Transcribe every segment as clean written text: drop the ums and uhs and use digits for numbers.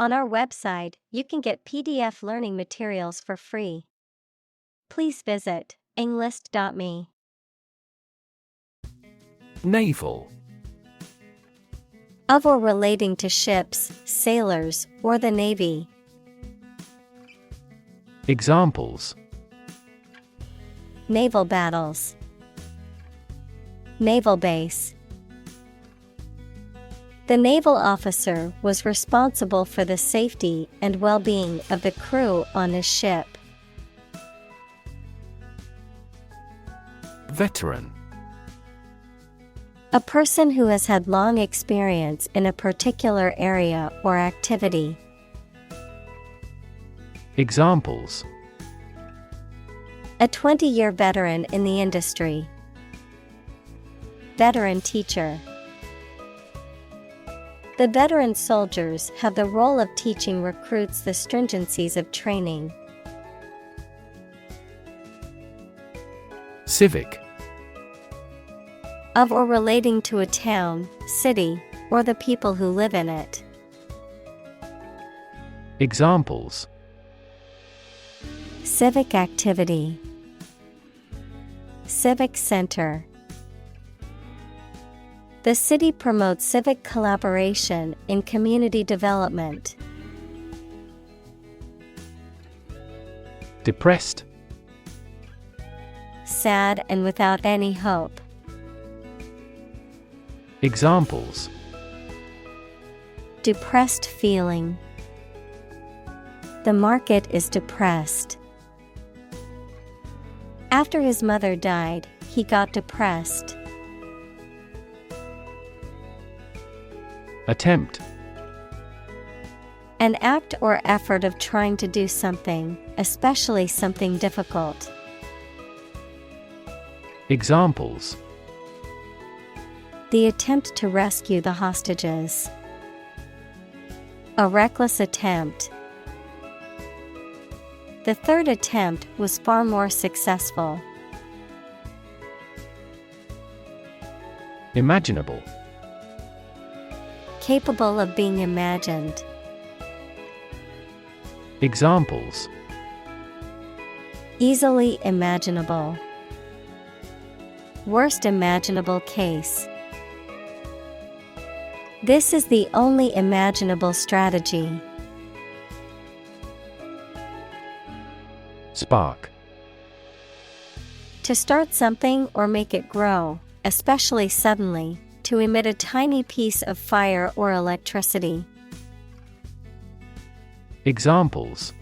On our website, you can get PDF learning materials for free. Please visit englist.me. Naval. Of or relating to ships, sailors, or the Navy. Examples: Naval battles. Naval base. The naval officer was responsible for the safety and well-being of the crew on his ship. Veteran. A person who has had long experience in a particular area or activity. Examples: A 20-year veteran in the industry. Veteran teacher. The veteran soldiers have the role of teaching recruits the stringencies of training. Civic. Of or relating to a town, city, or the people who live in it. Examples: Civic activity. Civic center. The city promotes civic collaboration in community development. Depressed. Sad and without any hope. Examples: Depressed feeling. The market is depressed. After his mother died, he got depressed. Attempt. An act or effort of trying to do something, especially something difficult. Examples: The attempt to rescue the hostages. A reckless attempt. The third attempt was far more successful. Imaginable. Capable of being imagined. Examples: Easily imaginable. Worst imaginable case. This is the only imaginable strategy. Spark. To start something or make it grow, especially suddenly, to emit a tiny piece of fire or electricity. Examples: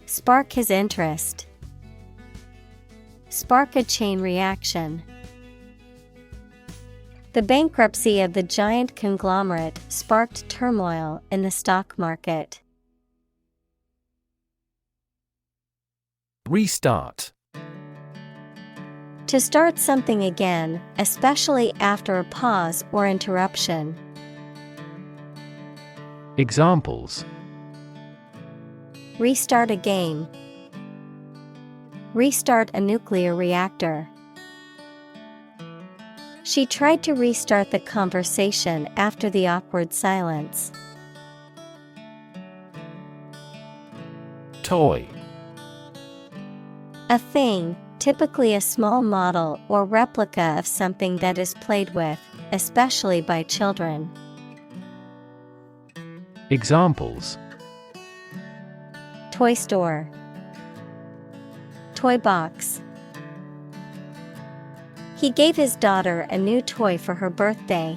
Spark his interest. Spark a chain reaction. The bankruptcy of the giant conglomerate sparked turmoil in the stock market. Restart. To start something again, especially after a pause or interruption. Examples: Restart a game. Restart a nuclear reactor. She tried to restart the conversation after the awkward silence. Toy. A thing, typically a small model or replica of something that is played with, especially by children. Examples: Toy store. Toy box. He gave his daughter a new toy for her birthday.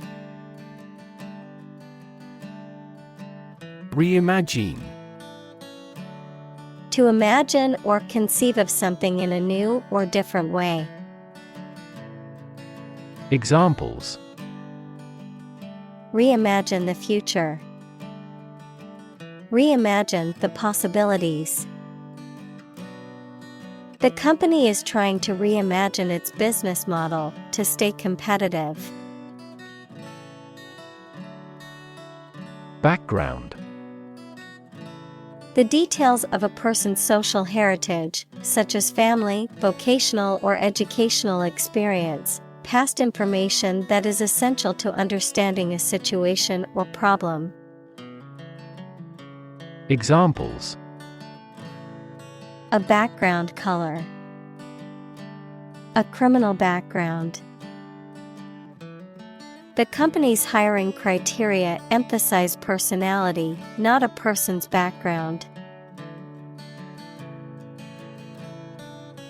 Reimagine. To imagine or conceive of something in a new or different way. Examples: Reimagine the future. Reimagine the possibilities. The company is trying to reimagine its business model to stay competitive. Background. The details of a person's social heritage, such as family, vocational or educational experience, past information that is essential to understanding a situation or problem. Examples: a background color, a criminal background. The company's hiring criteria emphasize personality, not a person's background.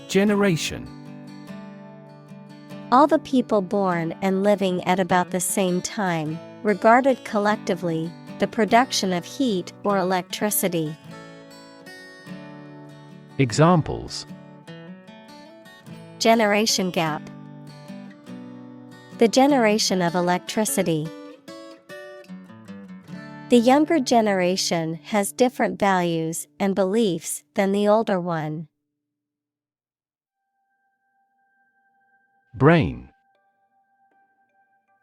Generation. All the people born and living at about the same time, regarded collectively, the production of heat or electricity. Examples: generation gap, the generation of electricity. The younger generation has different values and beliefs than the older one. Brain.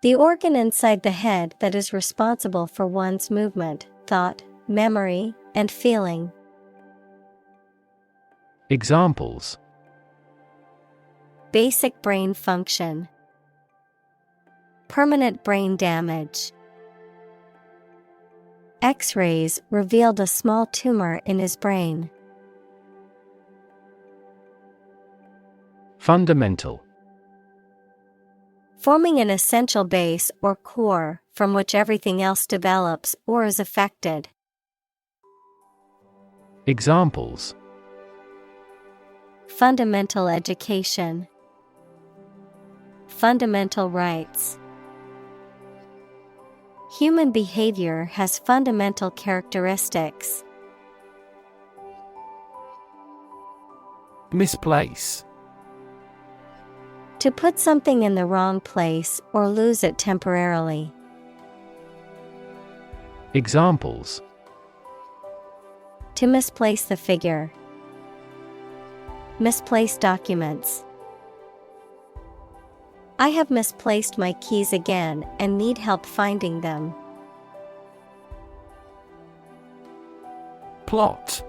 The organ inside the head that is responsible for one's movement, thought, memory, and feeling. Examples: basic brain function, permanent brain damage. X-rays revealed a small tumor in his brain. Fundamental. Forming an essential base or core from which everything else develops or is affected. Examples: fundamental education, fundamental rights. Human behavior has fundamental characteristics. Misplace. To put something in the wrong place or lose it temporarily. Examples: to misplace the figure, misplace documents. I have misplaced my keys again and need help finding them. Plot.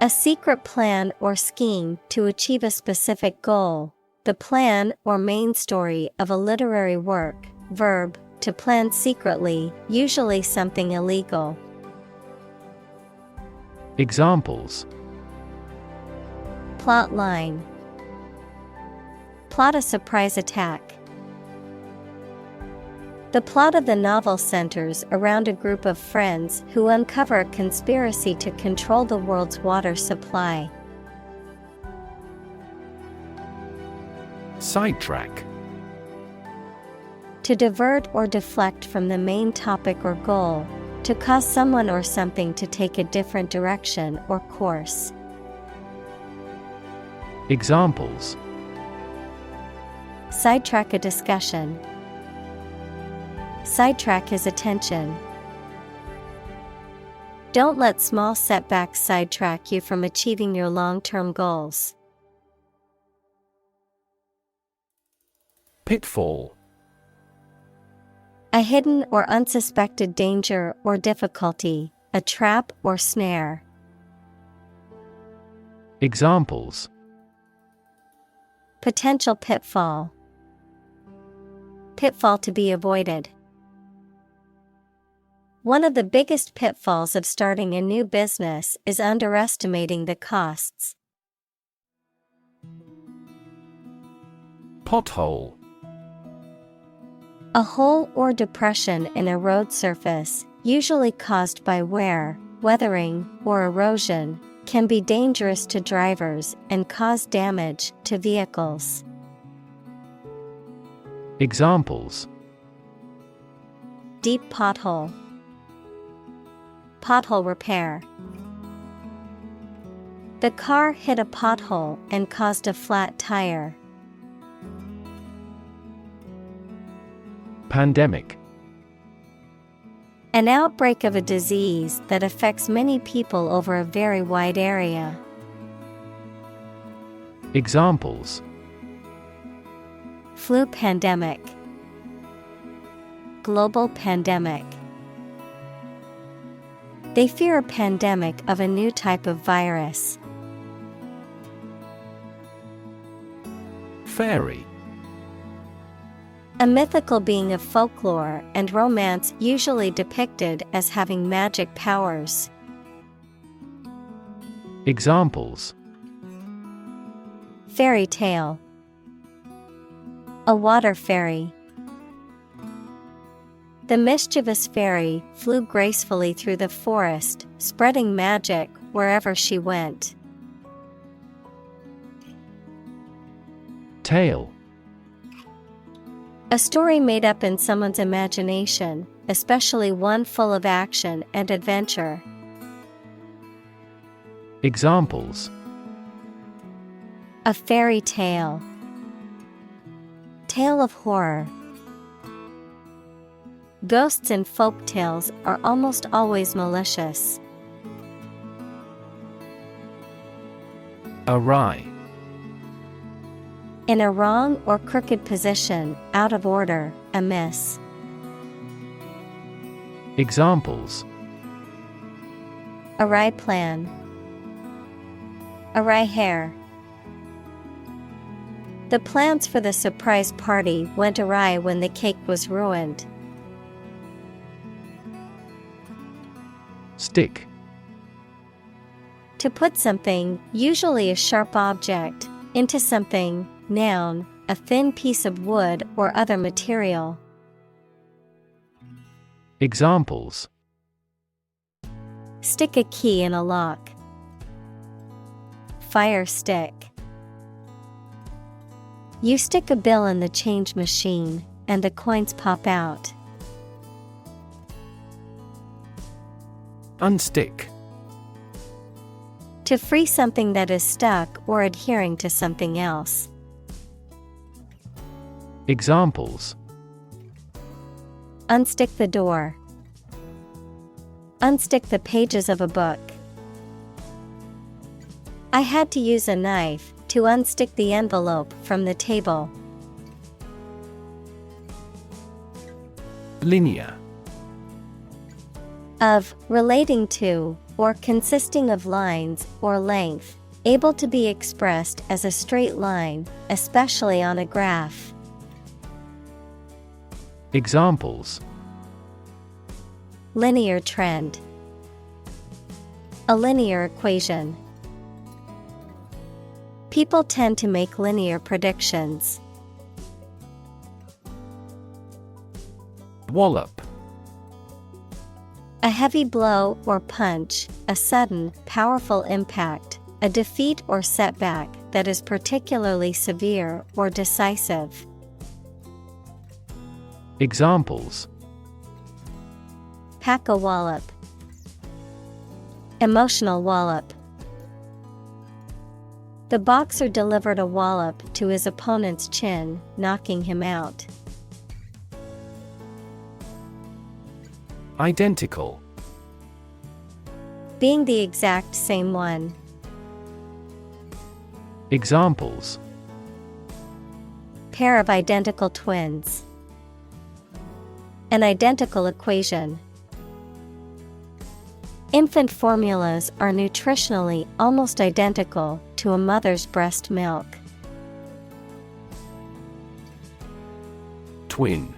A secret plan or scheme to achieve a specific goal, the plan or main story of a literary work. Verb, to plan secretly, usually something illegal. Examples: plot line, plot a surprise attack. The plot of the novel centers around a group of friends who uncover a conspiracy to control the world's water supply. Sidetrack. To divert or deflect from the main topic or goal, to cause someone or something to take a different direction or course. Examples: sidetrack a discussion, sidetrack his attention. Don't let small setbacks sidetrack you from achieving your long-term goals. Pitfall. A hidden or unsuspected danger or difficulty, a trap or snare. Examples: potential pitfall, pitfall to be avoided. One of the biggest pitfalls of starting a new business is underestimating the costs. Pothole. A hole or depression in a road surface, usually caused by wear, weathering, or erosion, can be dangerous to drivers and cause damage to vehicles. Examples: deep pothole, pothole repair. The car hit a pothole and caused a flat tire. Pandemic. An outbreak of a disease that affects many people over a very wide area. Examples: flu pandemic, global pandemic. They fear a pandemic of a new type of virus. Fairy. A mythical being of folklore and romance usually depicted as having magic powers. Examples: Fairy tale. A water fairy. The mischievous fairy flew gracefully through the forest, spreading magic wherever she went. Tale. A story made up in someone's imagination, especially one full of action and adventure. Examples: A fairy tale. Tale of horror. Ghosts in folk tales are almost always malicious. Awry. In a wrong or crooked position, out of order, amiss. Examples: Awry plan. Awry hair. The plans for the surprise party went awry when the cake was ruined. Stick. To put something, usually a sharp object, into something, noun, a thin piece of wood or other material. Examples: Stick a key in a lock. Fire stick. You stick a bill in the change machine, and the coins pop out. Unstick. To free something that is stuck or adhering to something else. Examples: Unstick the door. Unstick the pages of a book. I had to use a knife to unstick the envelope from the table. Linear. Of, relating to, or consisting of lines or length, able to be expressed as a straight line, especially on a graph. Examples: Linear trend. A linear equation. People tend to make linear predictions. Wallop. A heavy blow or punch, a sudden, powerful impact, a defeat or setback that is particularly severe or decisive. Examples: Pack a wallop. Emotional wallop. The boxer delivered a wallop to his opponent's chin, knocking him out. Identical. Being the exact same one. Examples: Pair of identical twins. An identical equation. Infant formulas are nutritionally almost identical to a mother's breast milk. Twin.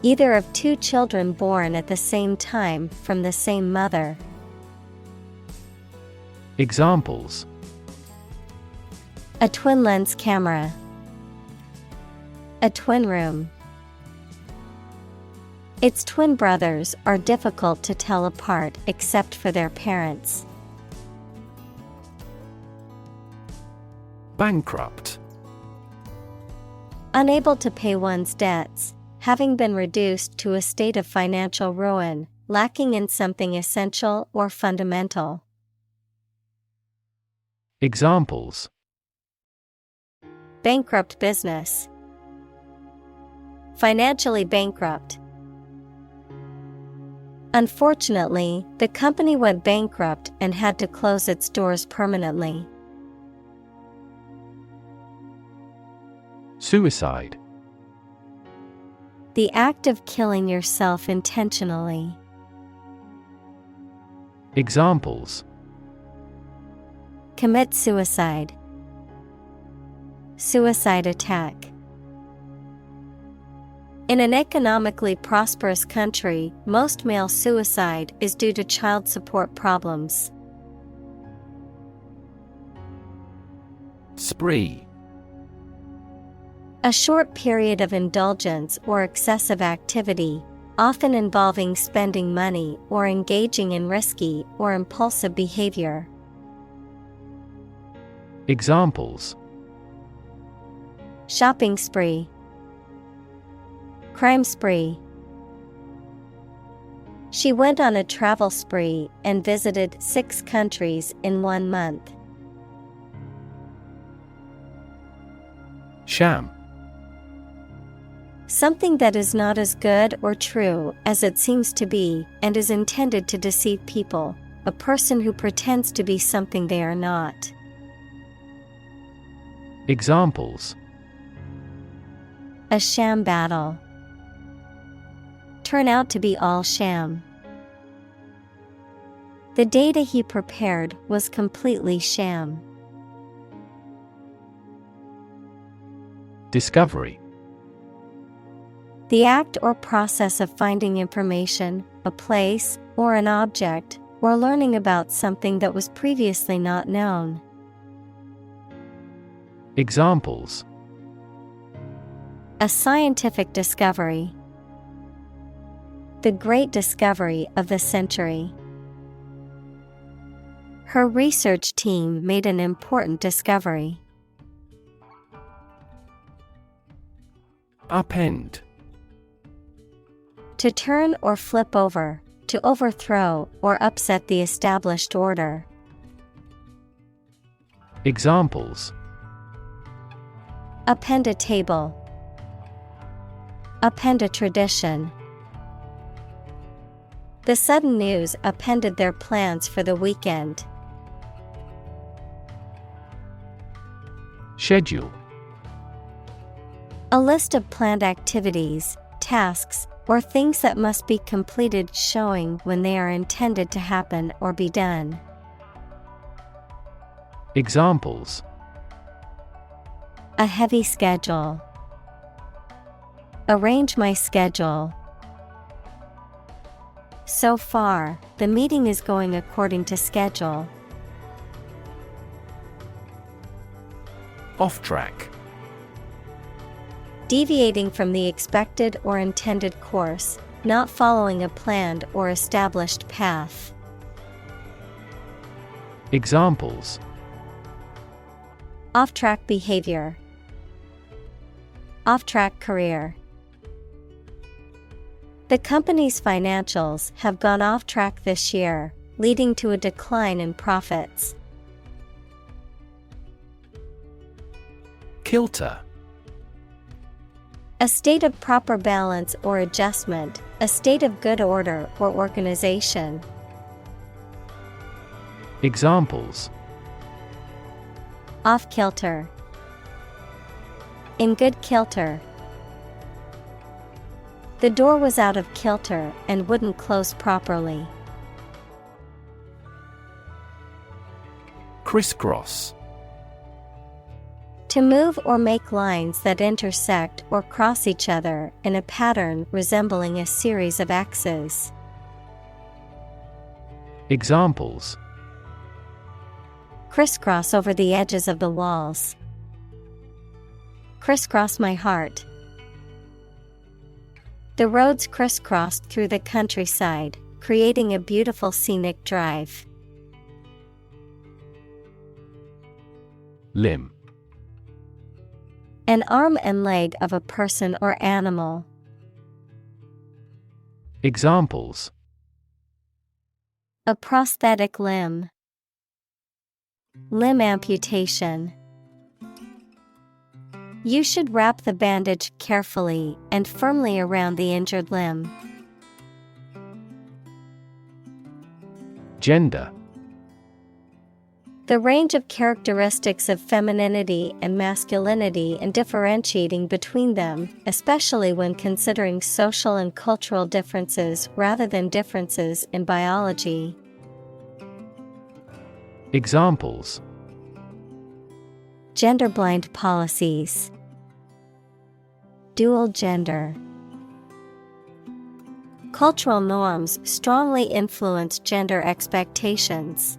Either of two children born at the same time from the same mother. Examples: A twin lens camera. A twin room. Its twin brothers are difficult to tell apart except for their parents. Bankrupt. Unable to pay one's debts, having been reduced to a state of financial ruin, lacking in something essential or fundamental. Examples: Bankrupt business. Financially bankrupt. Unfortunately, the company went bankrupt and had to close its doors permanently. Suicide. The act of killing yourself intentionally. Examples: Commit suicide. Suicide attack. In an economically prosperous country, most male suicide is due to child support problems. Spree. A short period of indulgence or excessive activity, often involving spending money or engaging in risky or impulsive behavior. Examples: Shopping spree, crime spree. She went on a travel spree and visited 6 countries in 1 month. Sham. Something that is not as good or true as it seems to be and is intended to deceive people, a person who pretends to be something they are not. Examples: A sham battle. Turn out to be all sham. The data he prepared was completely sham. Discovery. The act or process of finding information, a place, or an object, or learning about something that was previously not known. Examples: A scientific discovery. The great discovery of the century. Her research team made an important discovery. Upend. To turn or flip over, to overthrow or upset the established order. Examples: Upend a table. Upend a tradition. The sudden news upended their plans for the weekend. Schedule. A list of planned activities, tasks, or things that must be completed showing when they are intended to happen or be done. Examples: A heavy schedule. Arrange my schedule. So far, the meeting is going according to schedule. Off track. Deviating from the expected or intended course, not following a planned or established path. Examples: Off-track behavior. Off-track career. The company's financials have gone off track this year, leading to a decline in profits. Kilter. A state of proper balance or adjustment, a state of good order or organization. Examples: Off kilter. In good kilter. The door was out of kilter and wouldn't close properly. Crisscross. To move or make lines that intersect or cross each other in a pattern resembling a series of X's. Examples: Crisscross over the edges of the walls. Crisscross my heart. The roads crisscrossed through the countryside, creating a beautiful scenic drive. Limb. An arm and leg of a person or animal. Examples: A prosthetic limb. Limb amputation. You should wrap the bandage carefully and firmly around the injured limb. Gender. The range of characteristics of femininity and masculinity and differentiating between them, especially when considering social and cultural differences rather than differences in biology. Examples: Gender-blind policies. Dual gender. Cultural norms strongly influence gender expectations.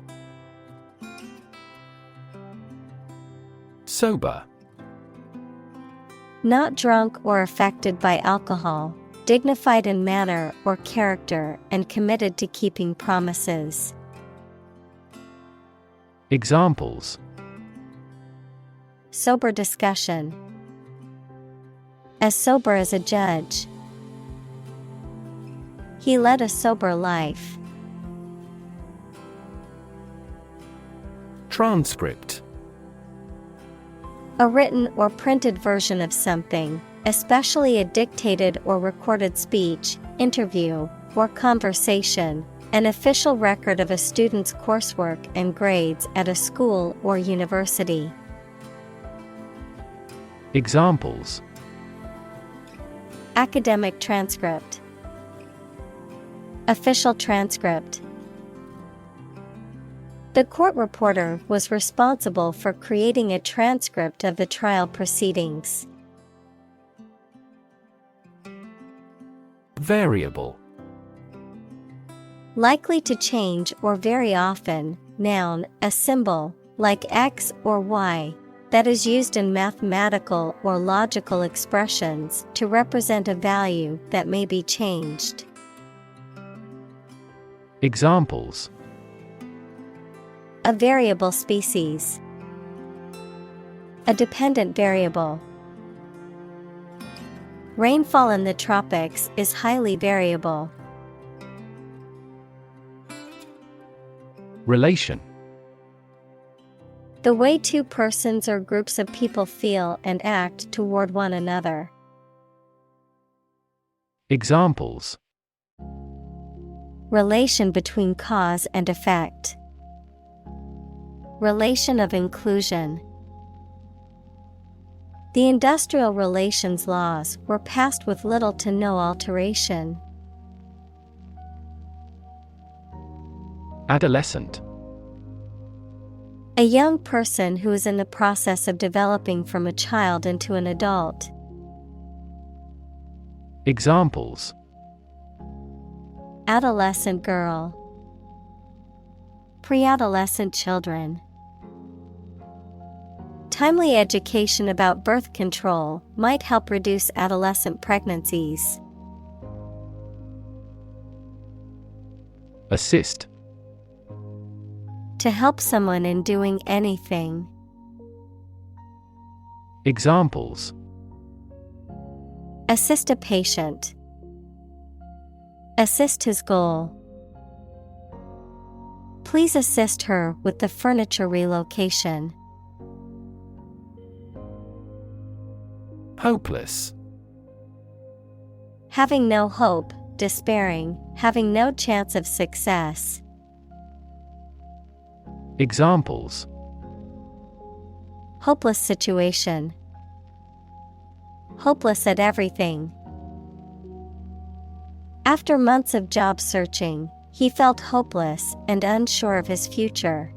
Sober. Not drunk or affected by alcohol, dignified in manner or character and committed to keeping promises. Examples: Sober discussion. As sober as a judge. He led a sober life. Transcript. A written or printed version of something, especially a dictated or recorded speech, interview, or conversation, an official record of a student's coursework and grades at a school or university. Examples: Academic transcript. Official transcript. The court reporter was responsible for creating a transcript of the trial proceedings. Variable. Likely to change or vary often, noun, a symbol, like X or Y, that is used in mathematical or logical expressions to represent a value that may be changed. Examples: A variable species. A dependent variable. Rainfall in the tropics is highly variable. Relation. The way two persons or groups of people feel and act toward one another. Examples: Relation between cause and effect. Relation of inclusion. The industrial relations laws were passed with little to no alteration. Adolescent. A young person who is in the process of developing from a child into an adult. Examples: Adolescent girl. Pre-adolescent children. Timely education about birth control might help reduce adolescent pregnancies. Assist. To help someone in doing anything. Examples: Assist a patient. Assist his goal. Please assist her with the furniture relocation. Hopeless. Having no hope, despairing, having no chance of success. Examples: Hopeless situation. Hopeless at everything. After months of job searching, he felt hopeless and unsure of his future.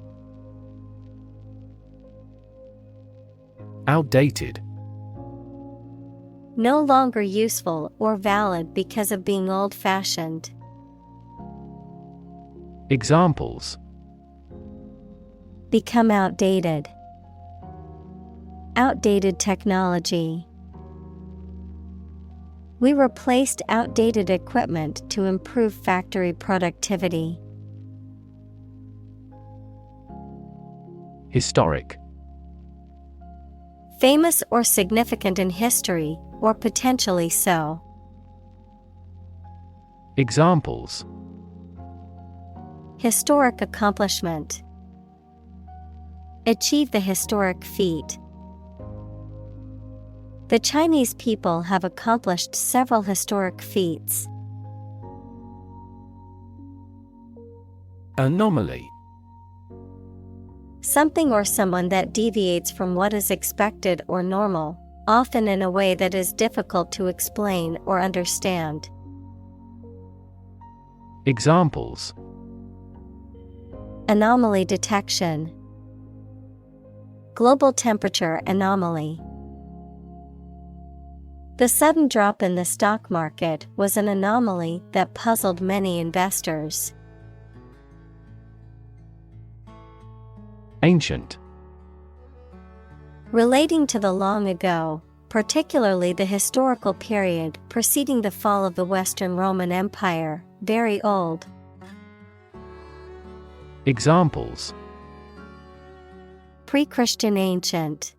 Outdated. No longer useful or valid because of being old-fashioned. Examples: Become outdated. Outdated technology. We replaced outdated equipment to improve factory productivity. Historic. Famous or significant in history, or potentially so. Examples: Historic accomplishment. Achieve the historic feat. The Chinese people have accomplished several historic feats. Anomaly. Something or someone that deviates from what is expected or normal, often in a way that is difficult to explain or understand. Examples: Anomaly detection. Global temperature anomaly. The sudden drop in the stock market was an anomaly that puzzled many investors. Ancient. Relating to the long ago, particularly the historical period preceding the fall of the Western Roman Empire, very old. Examples: Pre-Christian ancient.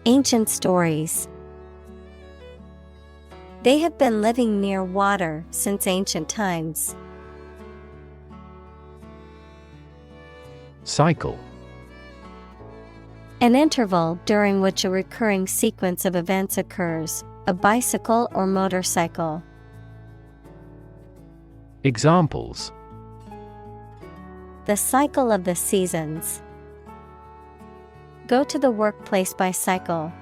Ancient stories. They have been living near water since ancient times. Cycle. An interval during which a recurring sequence of events occurs, a bicycle or motorcycle. Examples: The cycle of the seasons. Go to the workplace by cycle.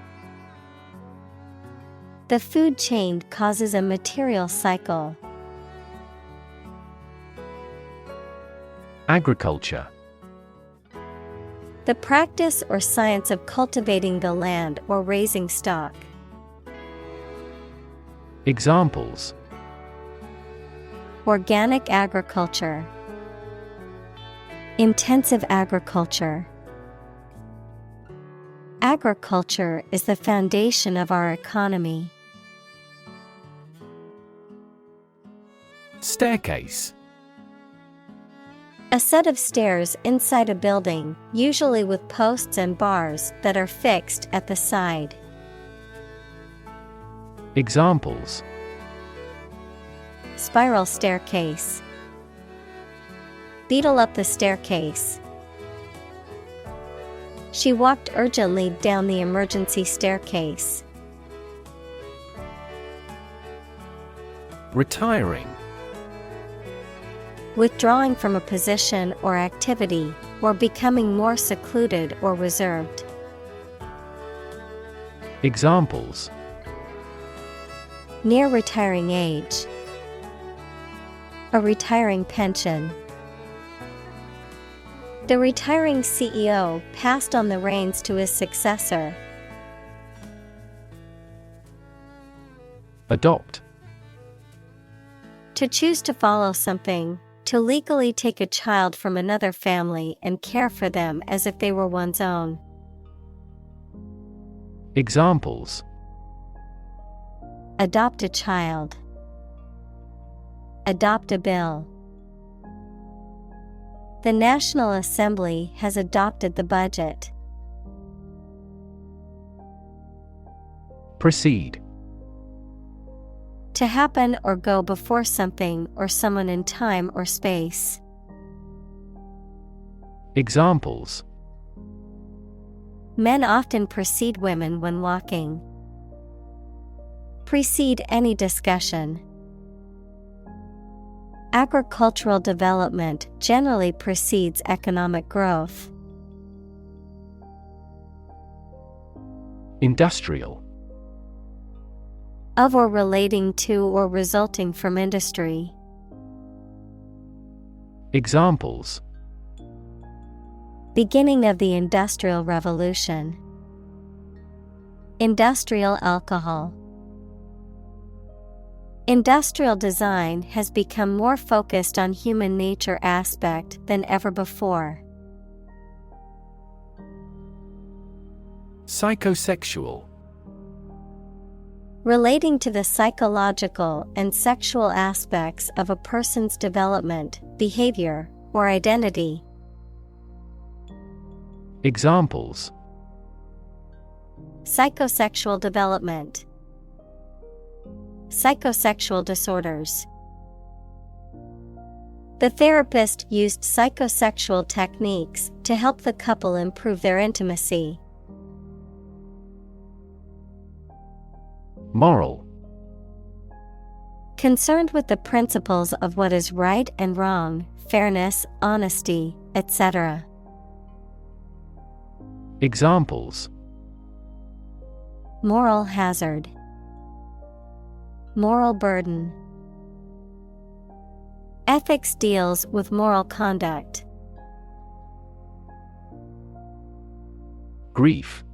The food chain causes a material cycle. Agriculture. The practice or science of cultivating the land or raising stock. Examples: Organic agriculture. Intensive agriculture. Agriculture is the foundation of our economy. Staircase. A set of stairs inside a building, usually with posts and bars that are fixed at the side. Examples: Spiral staircase. Beetle up the staircase. She walked urgently down the emergency staircase. Retiring. Withdrawing from a position or activity, or becoming more secluded or reserved. Examples: Near retiring age. A retiring pension. The retiring CEO passed on the reins to his successor. Adopt. To choose to follow something, to legally take a child from another family and care for them as if they were one's own. Examples: Adopt a child. Adopt a bill. The National Assembly has adopted the budget. Proceed. To happen or go before something or someone in time or space. Examples: Men often precede women when walking. Precede any discussion. Agricultural development generally precedes economic growth. Industrial. Of or relating to or resulting from industry. Examples: Beginning of the Industrial Revolution. Industrial alcohol. Industrial design has become more focused on human nature aspect than ever before. Psychosexual. Relating to the psychological and sexual aspects of a person's development, behavior, or identity. Examples: Psychosexual development. Psychosexual disorders. The therapist used psychosexual techniques to help the couple improve their intimacy. Moral. Concerned with the principles of what is right and wrong, fairness, honesty, etc. Examples: Moral hazard. Moral burden. Ethics deals with moral conduct. Grief.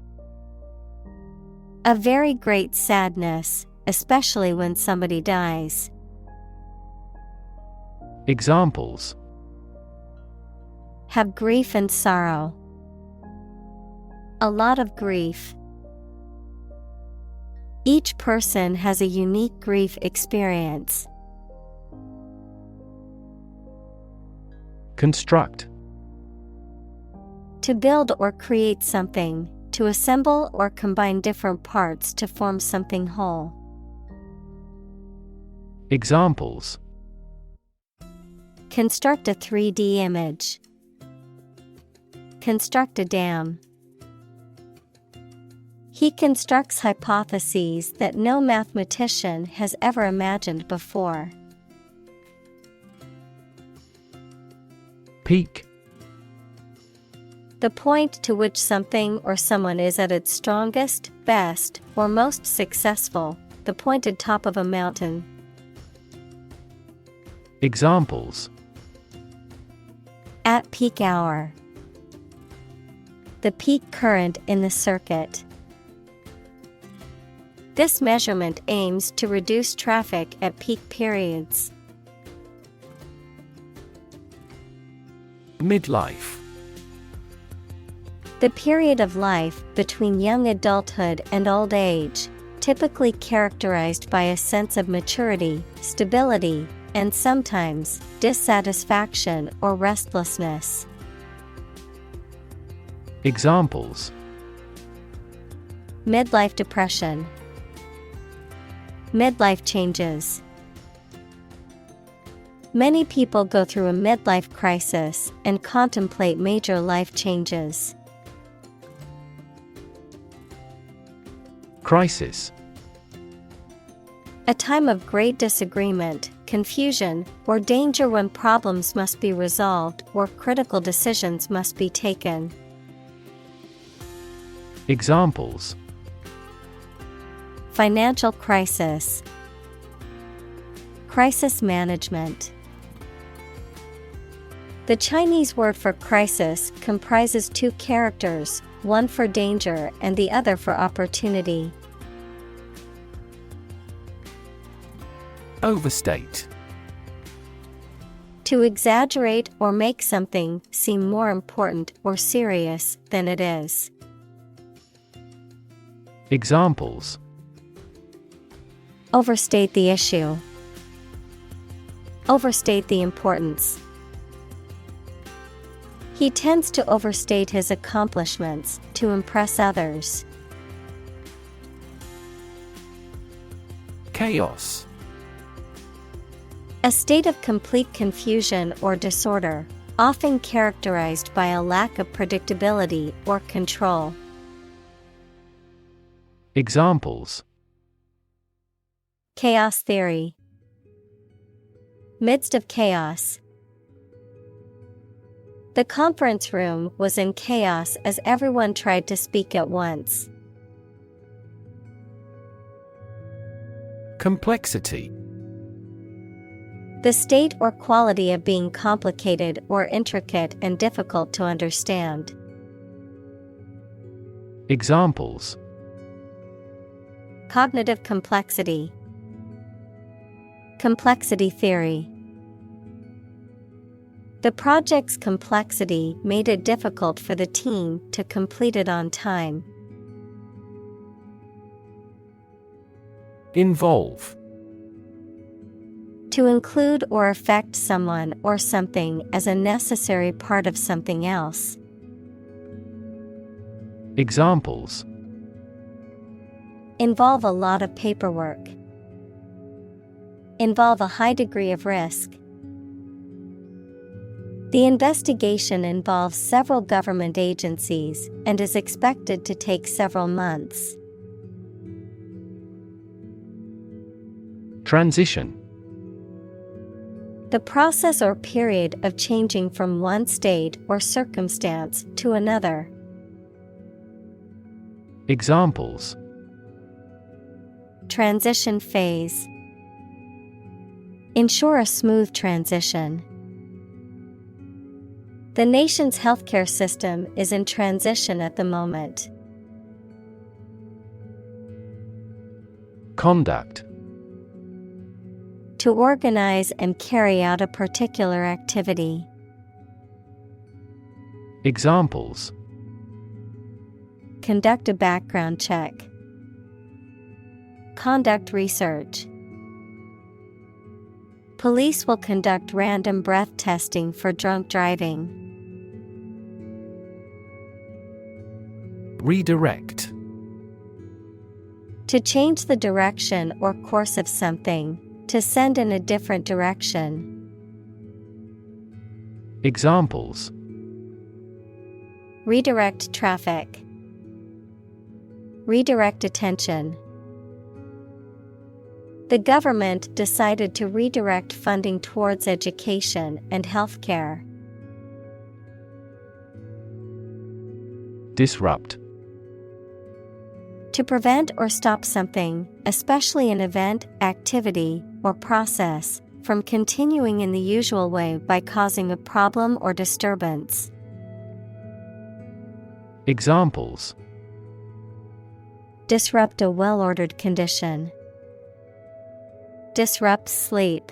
A very great sadness, especially when somebody dies. Examples: Have grief and sorrow. A lot of grief. Each person has a unique grief experience. Construct. To build or create something, to assemble or combine different parts to form something whole. Examples: Construct a 3D image. Construct a dam. He constructs hypotheses that no mathematician has ever imagined before. Peak. The point to which something or someone is at its strongest, best, or most successful, the pointed top of a mountain. Examples: At peak hour. The peak current in the circuit. This measurement aims to reduce traffic at peak periods. Midlife. The period of life between young adulthood and old age, typically characterized by a sense of maturity, stability, and sometimes dissatisfaction or restlessness. Examples: Midlife depression. Midlife changes. Many people go through a midlife crisis and contemplate major life changes. Crisis. A time of great disagreement, confusion, or danger when problems must be resolved or critical decisions must be taken. Examples: Financial crisis. Crisis management. The Chinese word for crisis comprises two characters, one for danger and the other for opportunity. Overstate. To exaggerate or make something seem more important or serious than it is. Examples: Overstate the issue. Overstate the importance. He tends to overstate his accomplishments to impress others. Chaos. A state of complete confusion or disorder, often characterized by a lack of predictability or control. Examples: Chaos theory. Midst of chaos. The conference room was in chaos as everyone tried to speak at once. Complexity. The state or quality of being complicated or intricate and difficult to understand. Examples: Cognitive complexity. Complexity theory. The project's complexity made it difficult for the team to complete it on time. Involve. To include or affect someone or something as a necessary part of something else. Examples: Involve a lot of paperwork. Involve a high degree of risk. The investigation involves several government agencies and is expected to take several months. Transition. The process or period of changing from one state or circumstance to another. Examples: Transition phase. Ensure a smooth transition. The nation's healthcare system is in transition at the moment. Conduct. To organize and carry out a particular activity. Examples: Conduct a background check. Conduct research. Police will conduct random breath testing for drunk driving. Redirect. To change the direction or course of something, to send in a different direction. Examples: Redirect traffic. Redirect attention. The government decided to redirect funding towards education and healthcare. Disrupt. To prevent or stop something, especially an event, activity, or process, from continuing in the usual way by causing a problem or disturbance. Examples: Disrupt a well-ordered condition. Disrupt sleep.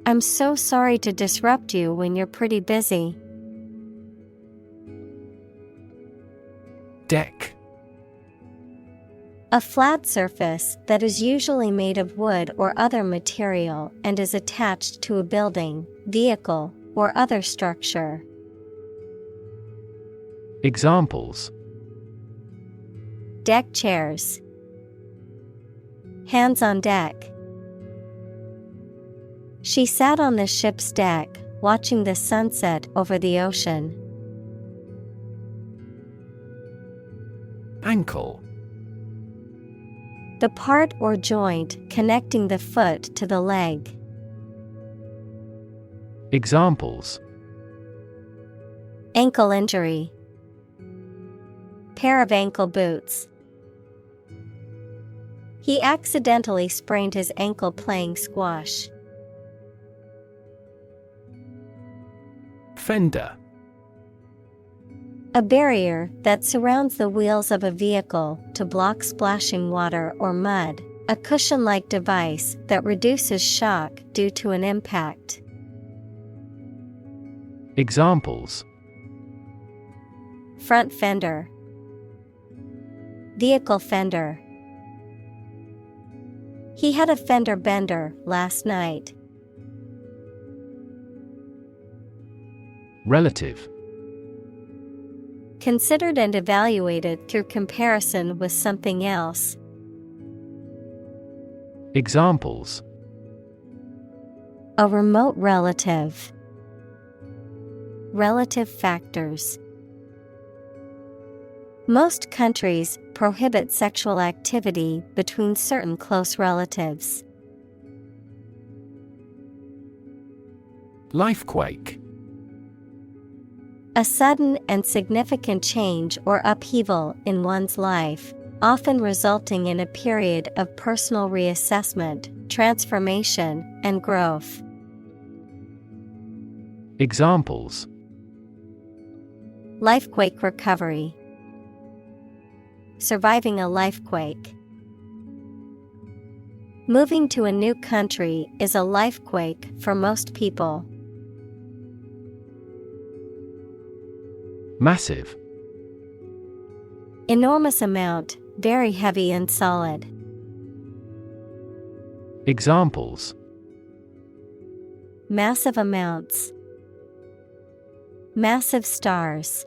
I'm so sorry to disrupt you when you're pretty busy. Deck. A flat surface that is usually made of wood or other material and is attached to a building, vehicle, or other structure. Examples: Deck chairs. Hands on deck. She sat on the ship's deck, watching the sunset over the ocean. Ankle. The part or joint connecting the foot to the leg. Examples: Ankle injury. Pair of ankle boots. He accidentally sprained his ankle playing squash. Fender. A barrier that surrounds the wheels of a vehicle to block splashing water or mud. A cushion-like device that reduces shock due to an impact. Examples: Front fender. Vehicle fender. He had a fender bender last night. Relative. Considered and evaluated through comparison with something else. Examples: A remote relative. Relative factors. Most countries prohibit sexual activity between certain close relatives. Lifequake. A sudden and significant change or upheaval in one's life, often resulting in a period of personal reassessment, transformation, and growth. Examples: Lifequake recovery. Surviving a lifequake. Moving to a new country is a lifequake for most people. Massive. Enormous amount, very heavy and solid. Examples: Massive amounts. Massive stars.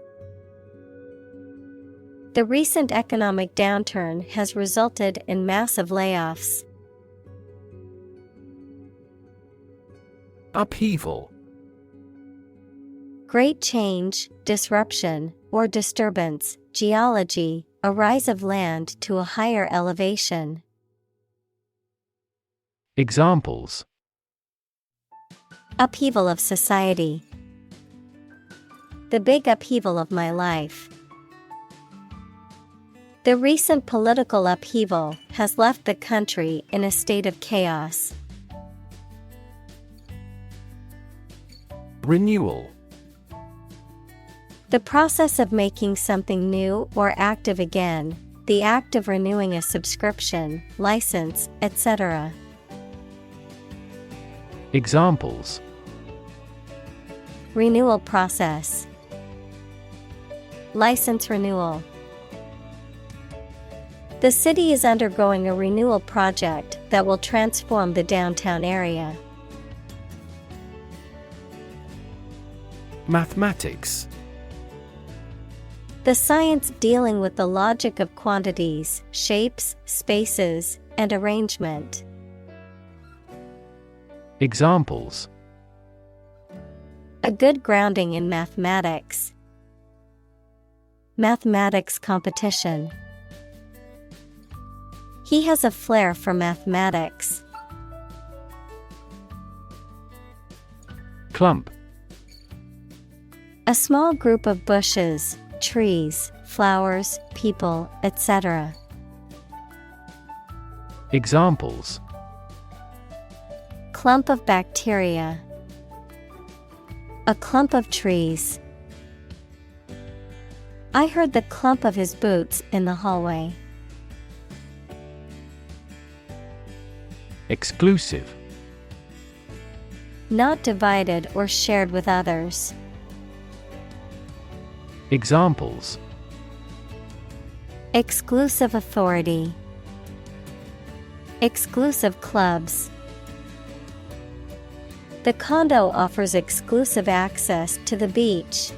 The recent economic downturn has resulted in massive layoffs. Upheaval. Great change, disruption, or disturbance. Geology, a rise of land to a higher elevation. Examples: Upheaval of society. The big upheaval of my life. The recent political upheaval has left the country in a state of chaos. Renewal. The process of making something new or active again, the act of renewing a subscription, license, etc. Examples: Renewal process. License renewal. The city is undergoing a renewal project that will transform the downtown area. Mathematics. The science dealing with the logic of quantities, shapes, spaces, and arrangement. Examples: A good grounding in mathematics. Mathematics competition. He has a flair for mathematics. Clump. A small group of bushes, trees, flowers, people, etc. Examples: Clump of bacteria. A clump of trees. I heard the clump of his boots in the hallway. Exclusive. Not divided or shared with others. Examples: Exclusive authority. Exclusive clubs. The condo offers exclusive access to the beach.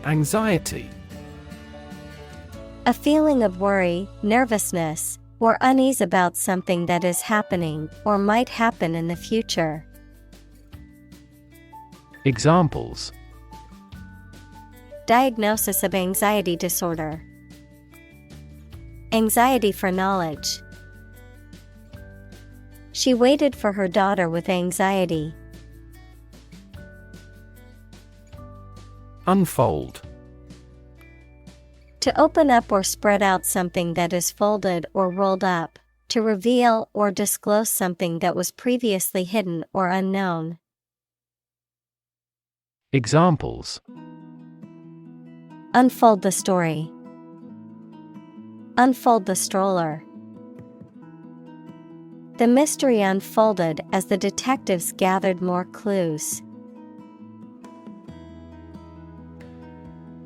Anxiety. A feeling of worry, nervousness, or unease about something that is happening or might happen in the future. Examples: Diagnosis of anxiety disorder. Anxiety for knowledge. She waited for her daughter with anxiety. Unfold. To open up or spread out something that is folded or rolled up, to reveal or disclose something that was previously hidden or unknown. Examples: Unfold the story. Unfold the stroller. The mystery unfolded as the detectives gathered more clues.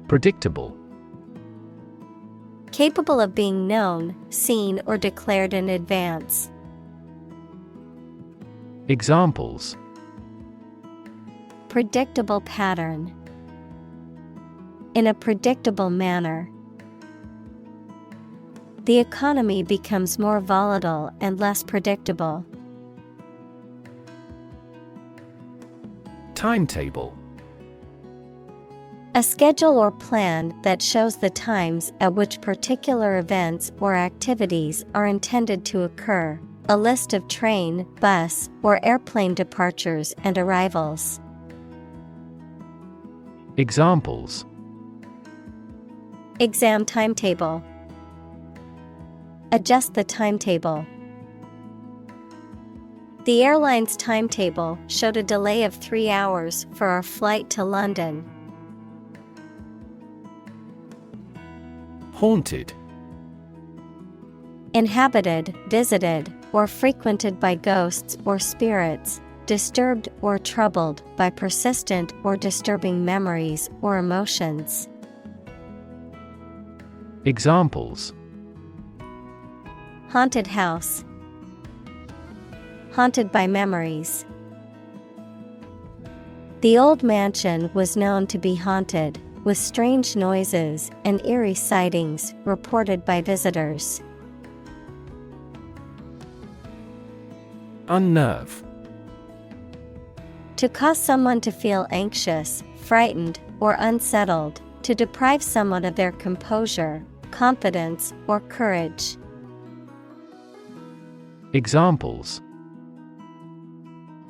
Predictable. Capable of being known, seen, or declared in advance. Examples: Predictable pattern. In a predictable manner. The economy becomes more volatile and less predictable. Timetable. A schedule or plan that shows the times at which particular events or activities are intended to occur. A list of train, bus, or airplane departures and arrivals. Examples: Exam timetable. Adjust the timetable. The airline's timetable showed a delay of 3 hours for our flight to London. Haunted. Inhabited, visited, or frequented by ghosts or spirits, disturbed or troubled by persistent or disturbing memories or emotions. Examples: Haunted house. Haunted by memories. The old mansion was known to be haunted, with strange noises and eerie sightings reported by visitors. Unnerve. To cause someone to feel anxious, frightened, or unsettled, to deprive someone of their composure, confidence, or courage. Examples: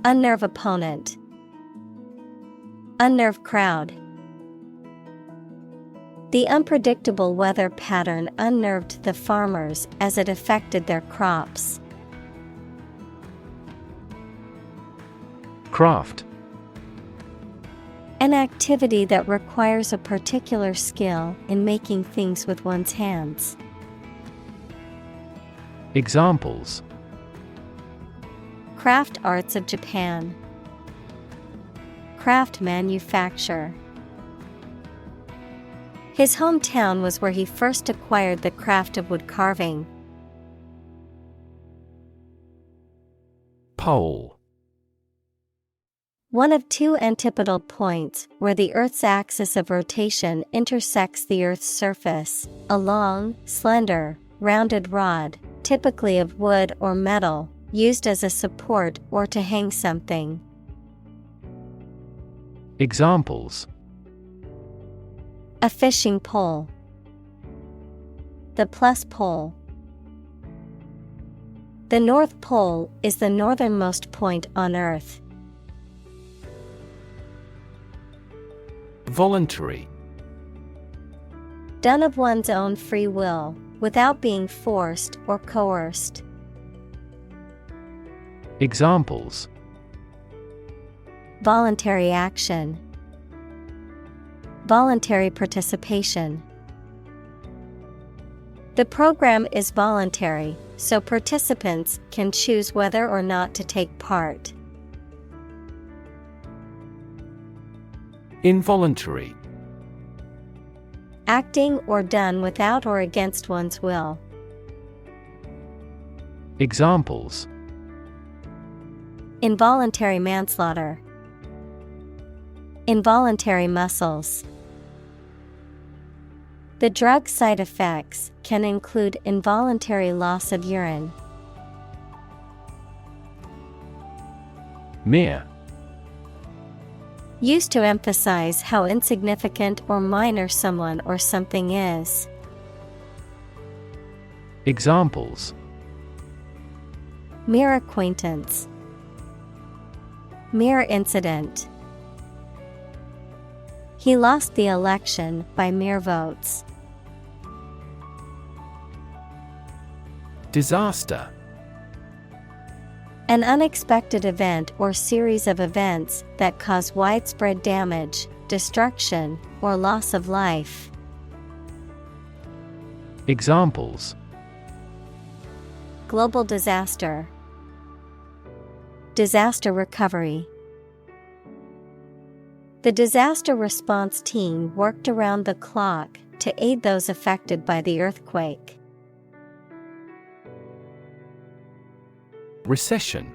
Unnerve opponent. Unnerve crowd. The unpredictable weather pattern unnerved the farmers as it affected their crops. Craft. An activity that requires a particular skill in making things with one's hands. Examples: Craft arts of Japan. Craft manufacture. His hometown was where he first acquired the craft of wood carving. Pole. One of two antipodal points where the Earth's axis of rotation intersects the Earth's surface, a long, slender, rounded rod, typically of wood or metal, used as a support or to hang something. Examples: A fishing pole. The plus pole. The North Pole is the northernmost point on Earth. Voluntary. Done of one's own free will, without being forced or coerced. Examples: Voluntary action. Voluntary participation. The program is voluntary, so participants can choose whether or not to take part. Involuntary. Acting or done without or against one's will. Examples: Involuntary manslaughter. Involuntary muscles. The drug side effects can include involuntary loss of urine. Mere. Used to emphasize how insignificant or minor someone or something is. Examples: Mere acquaintance. Mere incident. He lost the election by mere votes. Disaster. An unexpected event or series of events that cause widespread damage, destruction, or loss of life. Examples: Global disaster. Disaster recovery. The disaster response team worked around the clock to aid those affected by the earthquake. Recession.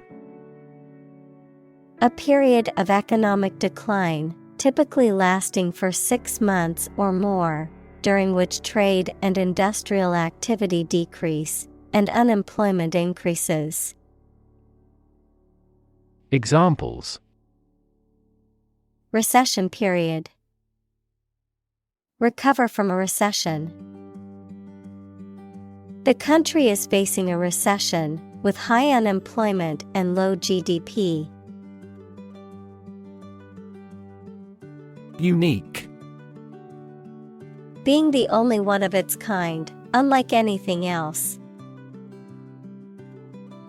A period of economic decline, typically lasting for 6 months or more, during which trade and industrial activity decrease and unemployment increases. Examples: Recession period. Recover from a recession. The country is facing a recession with high unemployment and low GDP. Unique. Being the only one of its kind, unlike anything else.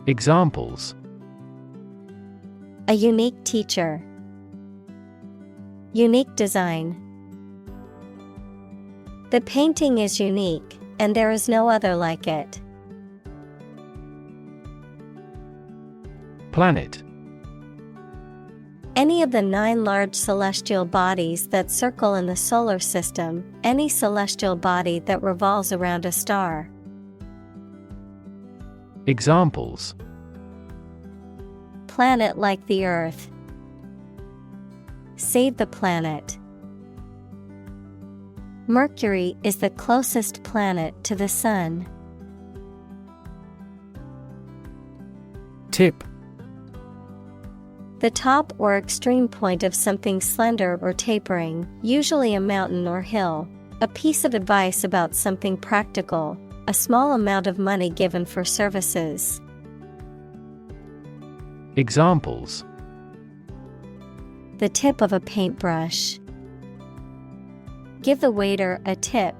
Examples: A unique teacher. Unique design. The painting is unique, and there is no other like it. Planet. Any of the 9 large celestial bodies that circle in the solar system, any celestial body that revolves around a star. Examples: Planet like the Earth. Save the planet. Mercury is the closest planet to the Sun. Tip. The top or extreme point of something slender or tapering, usually a mountain or hill. A piece of advice about something practical, a small amount of money given for services. Examples: The tip of a paintbrush. Give the waiter a tip.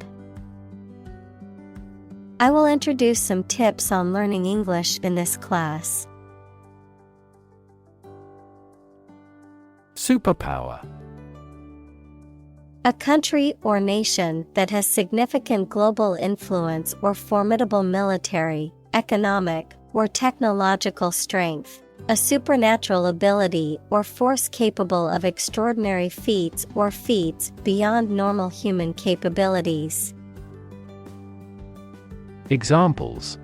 I will introduce some tips on learning English in this class. Superpower. A country or nation that has significant global influence or formidable military, economic, or technological strength. A supernatural ability or force capable of extraordinary feats or feats beyond normal human capabilities. Examples: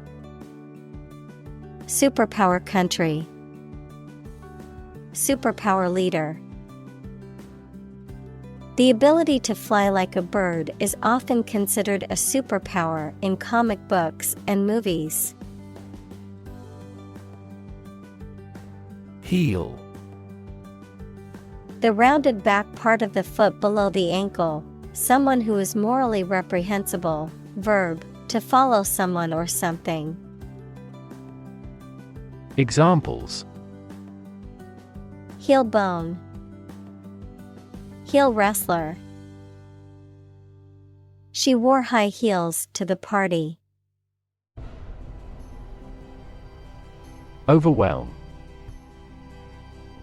Superpower country. Superpower leader. The ability to fly like a bird is often considered a superpower in comic books and movies. Heel. The rounded back part of the foot below the ankle, someone who is morally reprehensible. Verb, to follow someone or something. Examples: Heel bone. Heel wrestler. She wore high heels to the party. Overwhelm.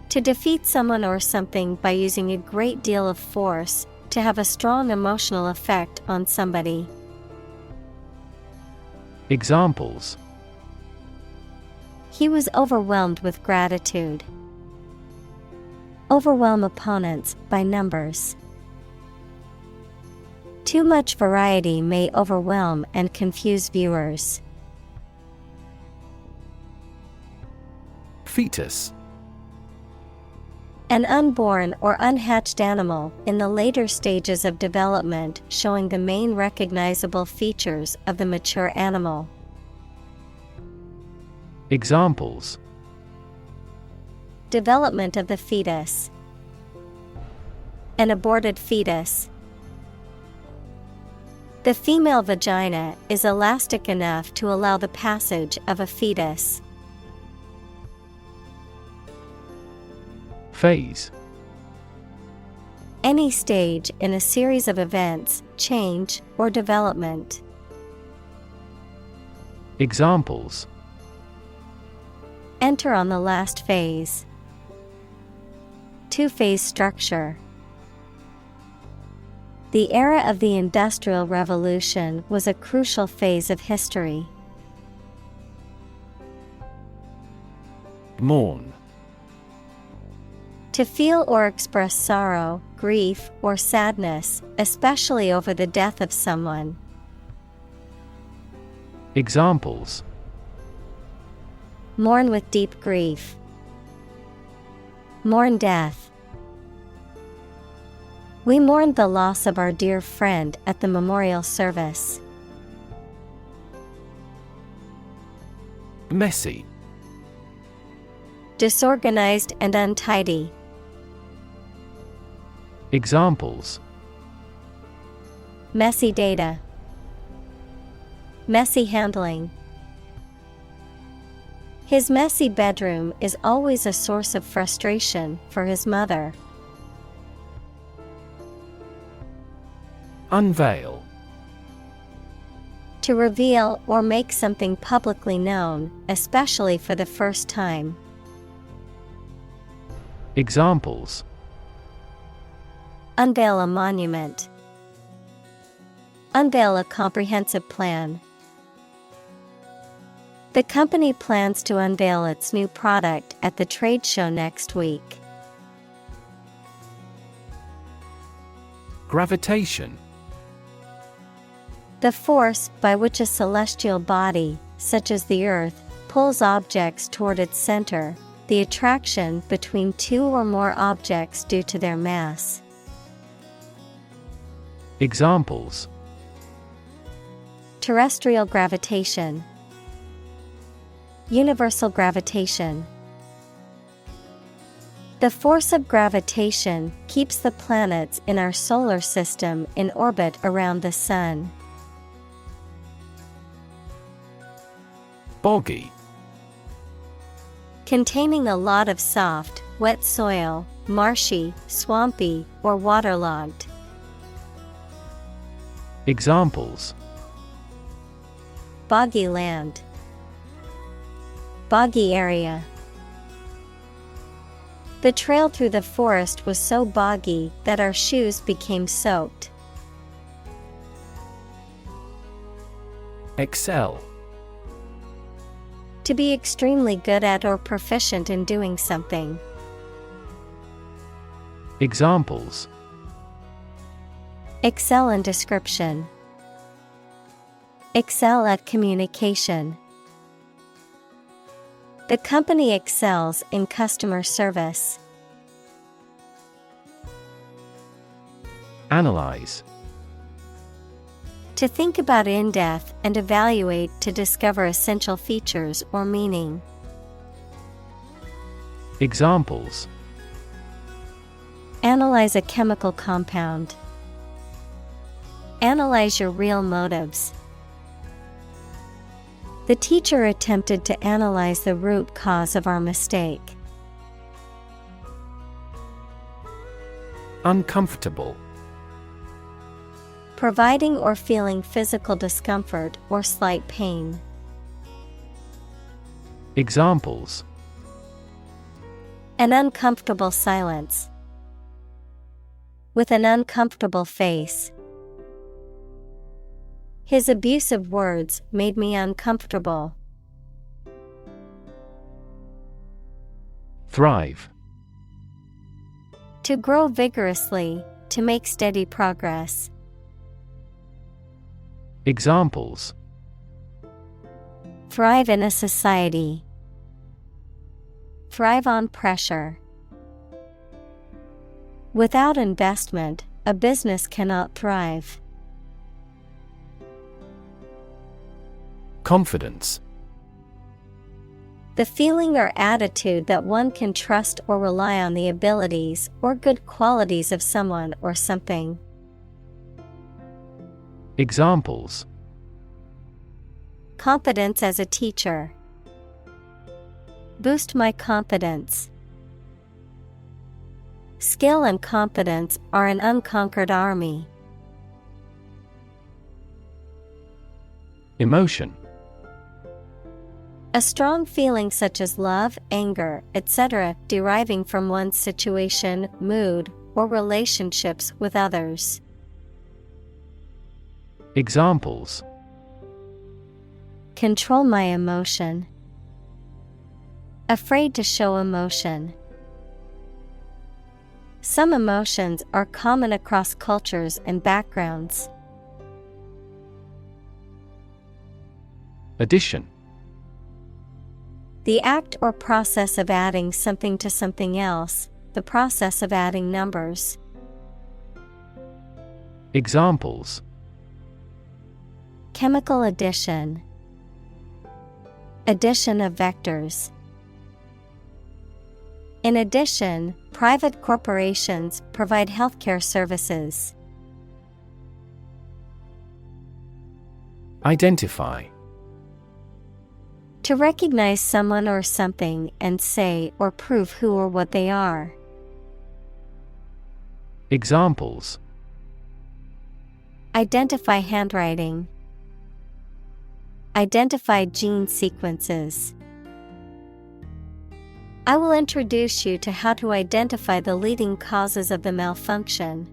To defeat someone or something by using a great deal of force, to have a strong emotional effect on somebody. Examples: He was overwhelmed with gratitude. Overwhelm opponents by numbers. Too much variety may overwhelm and confuse viewers. Fetus. An unborn or unhatched animal in the later stages of development, showing the main recognizable features of the mature animal. Examples: Development of the fetus. An aborted fetus. The female vagina is elastic enough to allow the passage of a fetus. Phase. Any stage in a series of events, change, or development. Examples: Enter on the last phase. Two-phase structure. The era of the Industrial Revolution was a crucial phase of history. Mourn. To feel or express sorrow, grief, or sadness, especially over the death of someone. Examples: Mourn with deep grief. Mourn death. We mourned the loss of our dear friend at the memorial service. Messy. Disorganized and untidy. Examples: Messy data. Messy handling. His messy bedroom is always a source of frustration for his mother. Unveil. To reveal or make something publicly known, especially for the first time. Examples: Unveil a monument. Unveil a comprehensive plan. The company plans to unveil its new product at the trade show next week. Gravitation. The force by which a celestial body, such as the Earth, pulls objects toward its center, the attraction between two or more objects due to their mass. Examples: Terrestrial gravitation. Universal gravitation. The force of gravitation keeps the planets in our solar system in orbit around the Sun. Boggy. Containing a lot of soft, wet soil, marshy, swampy, or waterlogged. Examples: Boggy land. Boggy area. The trail through the forest was so boggy that our shoes became soaked. Excel. To be extremely good at or proficient in doing something. Examples: Excel in description. Excel at communication. The company excels in customer service. Analyze. To think about in depth and evaluate to discover essential features or meaning. Examples: Analyze a chemical compound. Analyze your real motives. The teacher attempted to analyze the root cause of our mistake. Uncomfortable. Providing or feeling physical discomfort or slight pain. Examples: An uncomfortable silence. With an uncomfortable face. His abusive words made me uncomfortable. Thrive. To grow vigorously, to make steady progress. Examples: Thrive in a society. Thrive on pressure. Without investment, a business cannot thrive. Confidence. The feeling or attitude that one can trust or rely on the abilities or good qualities of someone or something. Examples: Confidence as a teacher. Boost my confidence. Skill and confidence are an unconquered army. Emotion. A strong feeling such as love, anger, etc., deriving from one's situation, mood, or relationships with others. Examples: Control my emotion. Afraid to show emotion. Some emotions are common across cultures and backgrounds. Addition. The act or process of adding something to something else, the process of adding numbers. Examples: Chemical addition. Addition of vectors. In addition, private corporations provide healthcare services. Identify. To recognize someone or something and say or prove who or what they are. Examples: Identify handwriting. Identify gene sequences. I will introduce you to how to identify the leading causes of the malfunction.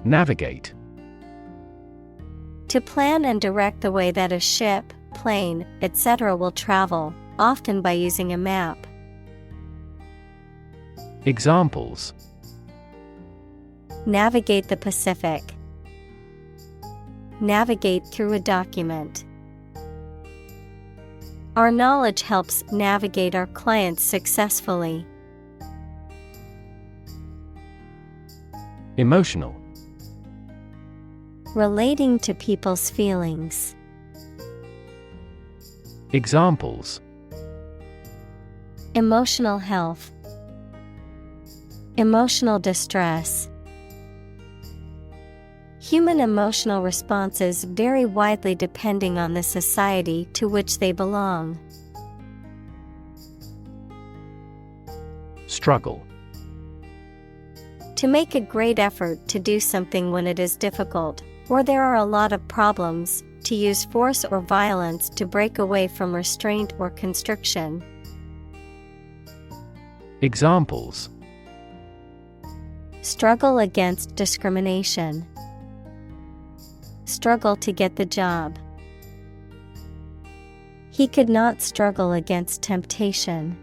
Navigate. To plan and direct the way that a ship, plane, etc. will travel, often by using a map. Examples: Navigate the Pacific. Navigate through a document. Our knowledge helps navigate our clients successfully. Emotional. Relating to people's feelings. Examples: Emotional health. Emotional distress. Human emotional responses vary widely depending on the society to which they belong. Struggle. To make a great effort to do something when it is difficult, or there are a lot of problems, to use force or violence to break away from restraint or constriction. Examples: struggle against discrimination, struggle to get the job. He could not struggle against temptation.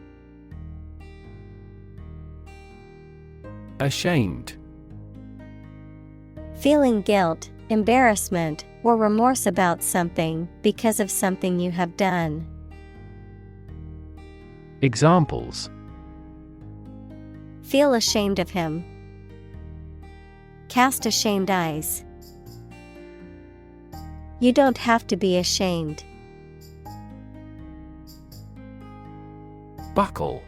Ashamed. Feeling guilt, embarrassment, or remorse about something because of something you have done. Examples: feel ashamed of him, cast ashamed eyes. You don't have to be ashamed. Buckle.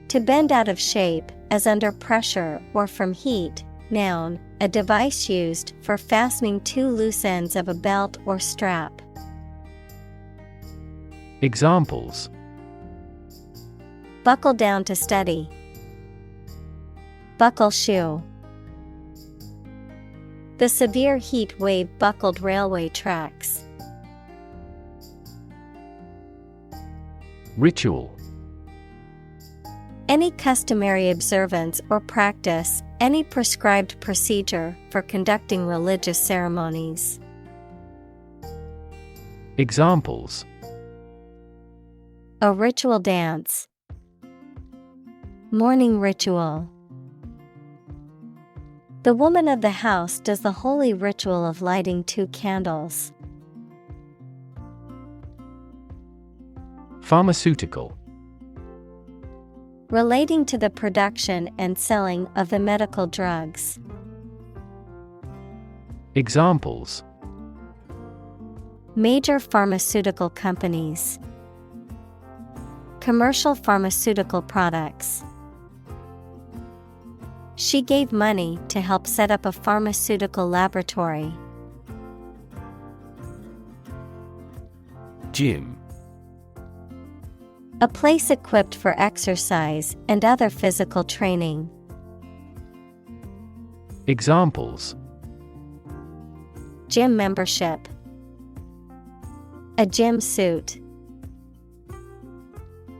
To bend out of shape, as under pressure or from heat. Noun, a device used for fastening two loose ends of a belt or strap. Examples: buckle down to study, buckle shoe. The severe heat wave buckled railway tracks. Ritual. Any customary observance or practice, any prescribed procedure for conducting religious ceremonies. Examples: a ritual dance, morning ritual. The woman of the house does the holy ritual of lighting 2 candles. Pharmaceutical. Relating to the production and selling of the medical drugs. Examples: major pharmaceutical companies, commercial pharmaceutical products. She gave money to help set up a pharmaceutical laboratory. Gym. A place equipped for exercise and other physical training. Examples: gym membership, a gym suit.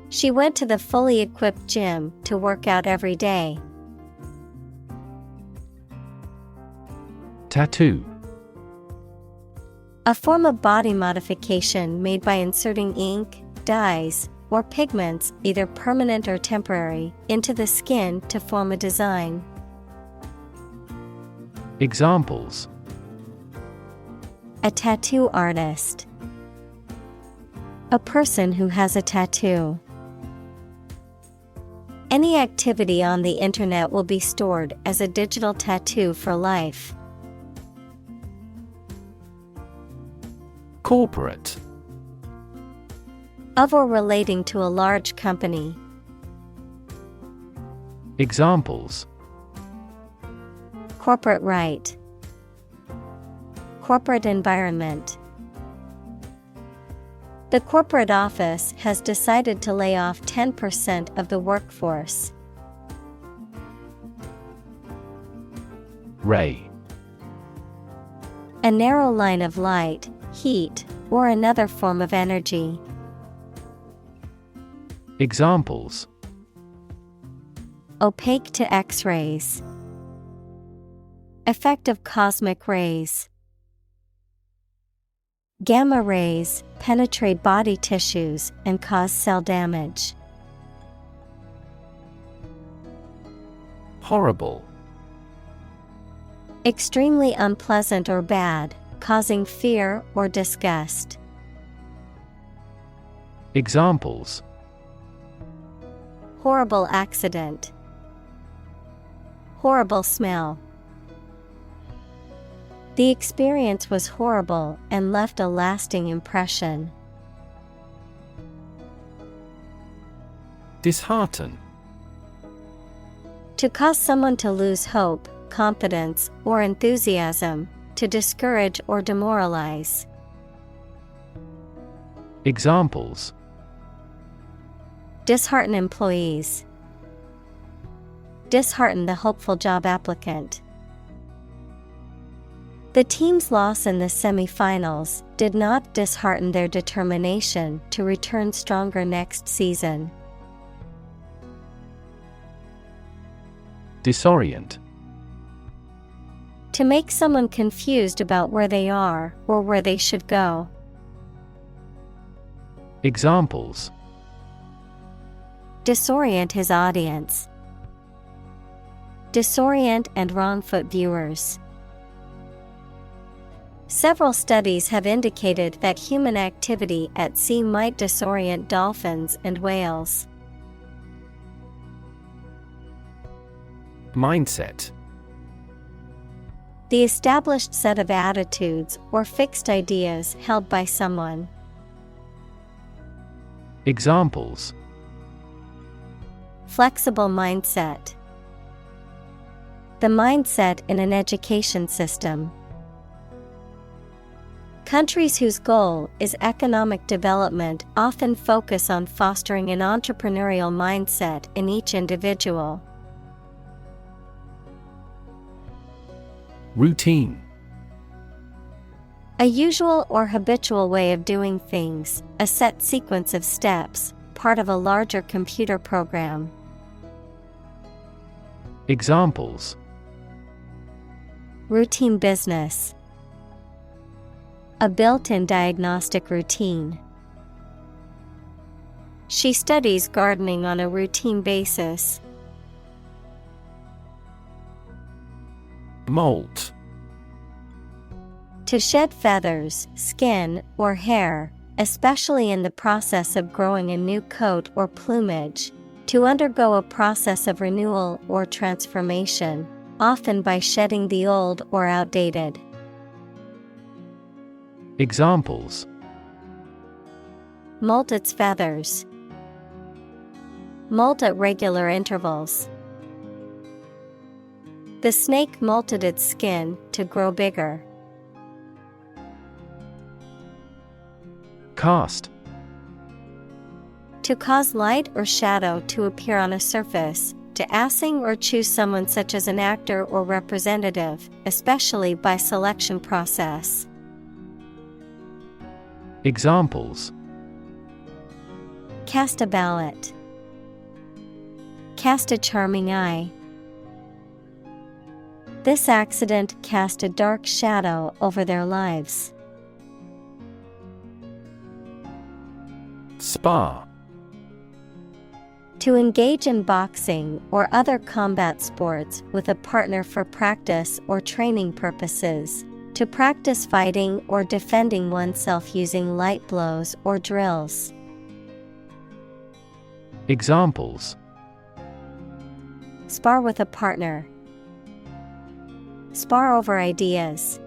She went to the fully equipped gym to work out every day. Tattoo. A form of body modification made by inserting ink, dyes, or pigments, either permanent or temporary, into the skin to form a design. Examples: a tattoo artist, a person who has a tattoo. Any activity on the internet will be stored as a digital tattoo for life. Corporate. Of or relating to a large company. Examples: corporate right, corporate environment. The corporate office has decided to lay off 10% of the workforce. Ray. A narrow line of light, heat, or another form of energy. Examples: opaque to X-rays, effective cosmic rays. Gamma rays penetrate body tissues and cause cell damage. Horrible. Extremely unpleasant or bad, causing fear or disgust. Examples: horrible accident, horrible smell. The experience was horrible and left a lasting impression. Dishearten. To cause someone to lose hope, confidence, or enthusiasm, to discourage or demoralize. Examples: dishearten employees, dishearten the hopeful job applicant. The team's loss in the semifinals did not dishearten their determination to return stronger next season. Disorient. To make someone confused about where they are or where they should go. Examples: Disorient his audience. Disorient and wrong-foot viewers. Several studies have indicated that human activity at sea might disorient dolphins and whales. Mindset. The established set of attitudes or fixed ideas held by someone. Examples: Flexible mindset. The mindset in an education system. Countries whose goal is economic development often focus on fostering an entrepreneurial mindset in each individual. Routine. A usual or habitual way of doing things, a set sequence of steps, part of a larger computer program. Examples: Routine business. A built-in diagnostic routine. She studies gardening on a routine basis. Molt. To shed feathers, skin, or hair, especially in the process of growing a new coat or plumage. To undergo a process of renewal or transformation, often by shedding the old or outdated. Examples: Molt its feathers. Molt at regular intervals. The snake molted its skin to grow bigger. Cast. To cause light or shadow to appear on a surface, to assing or choose someone such as an actor or representative, especially by selection process. Examples: Cast a ballot. Cast a charming eye. This accident cast a dark shadow over their lives. Spar. To engage in boxing or other combat sports with a partner for practice or training purposes. To practice fighting or defending oneself using light blows or drills. Examples: Spar with a partner. Spar over ideas.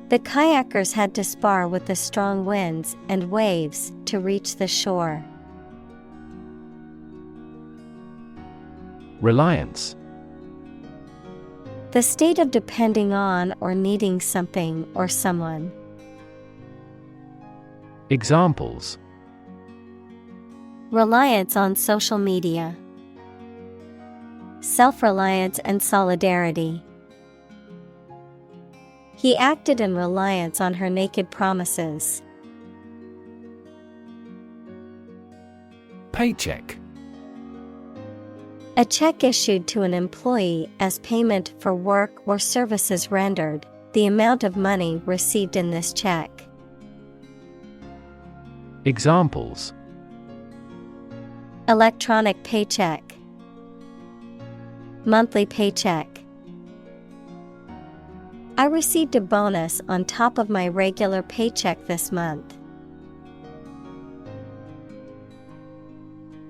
The kayakers had to spar with the strong winds and waves to reach the shore. Reliance. The state of depending on or needing something or someone. Examples: Reliance on social media. Self-reliance and solidarity. He acted in reliance on her naked promises. Paycheck. A check issued to an employee as payment for work or services rendered, the amount of money received in this check. Examples: Electronic paycheck. Monthly paycheck. I received a bonus on top of my regular paycheck this month.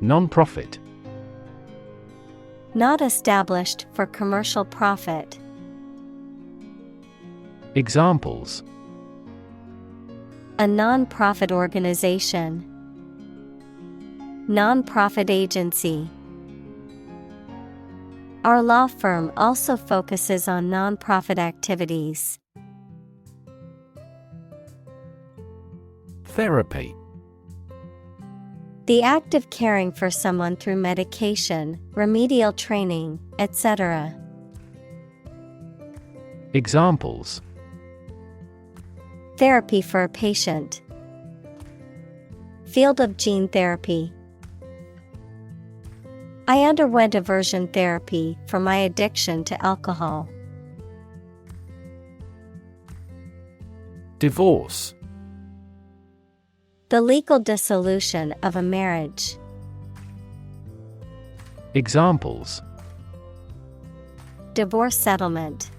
Non-profit. Not established for commercial profit. Examples: A non-profit organization. Non-profit agency. Our law firm also focuses on non-profit activities. Therapy. The act of caring for someone through medication, remedial training, etc. Examples: Therapy for a patient. Field of gene therapy. I underwent aversion therapy for my addiction to alcohol. Divorce. The legal dissolution of a marriage. Examples: Divorce settlement.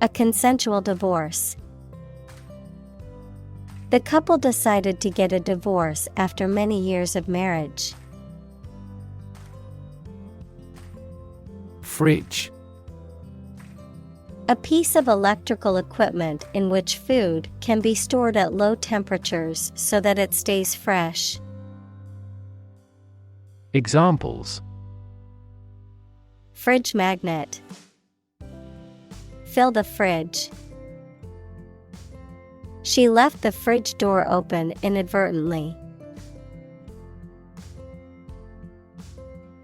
A consensual divorce. The couple decided to get a divorce after many years of marriage. Fridge. A piece of electrical equipment in which food can be stored at low temperatures so that it stays fresh. Examples: Fridge magnet. Fill the fridge. She left the fridge door open inadvertently.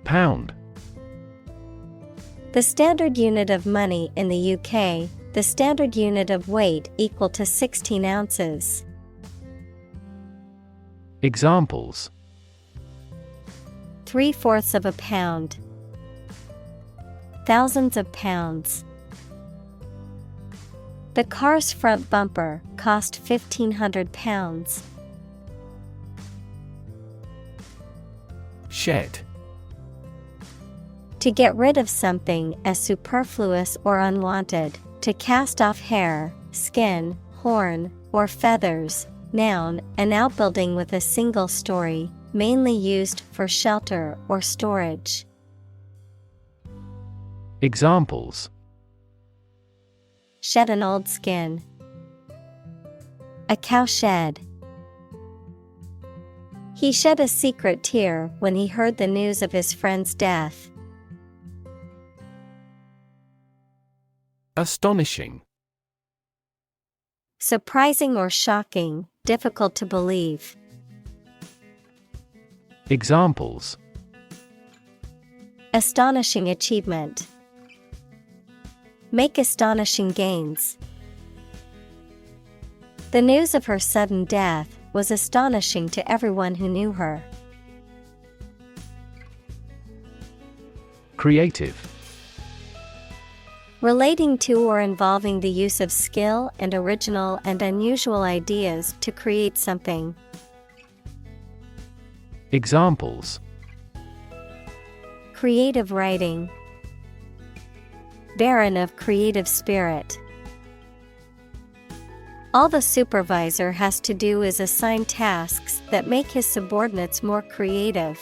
Pound. The standard unit of money in the UK, the standard unit of weight equal to 16 ounces. Examples: 3/4 of a pound. Thousands of pounds. The car's front bumper cost £1,500. Shed. To get rid of something as superfluous or unwanted, to cast off hair, skin, horn, or feathers. Noun, an outbuilding with a single story, mainly used for shelter or storage. Examples: Shed an old skin. A cow shed. He shed a secret tear when he heard the news of his friend's death. Astonishing. Surprising or shocking, difficult to believe. Examples: Astonishing achievement. Make astonishing gains. The news of her sudden death was astonishing to everyone who knew her. Creative. Relating to or involving the use of skill and original and unusual ideas to create something. Examples: Creative writing. Barren of creative spirit. All the supervisor has to do is assign tasks that make his subordinates more creative.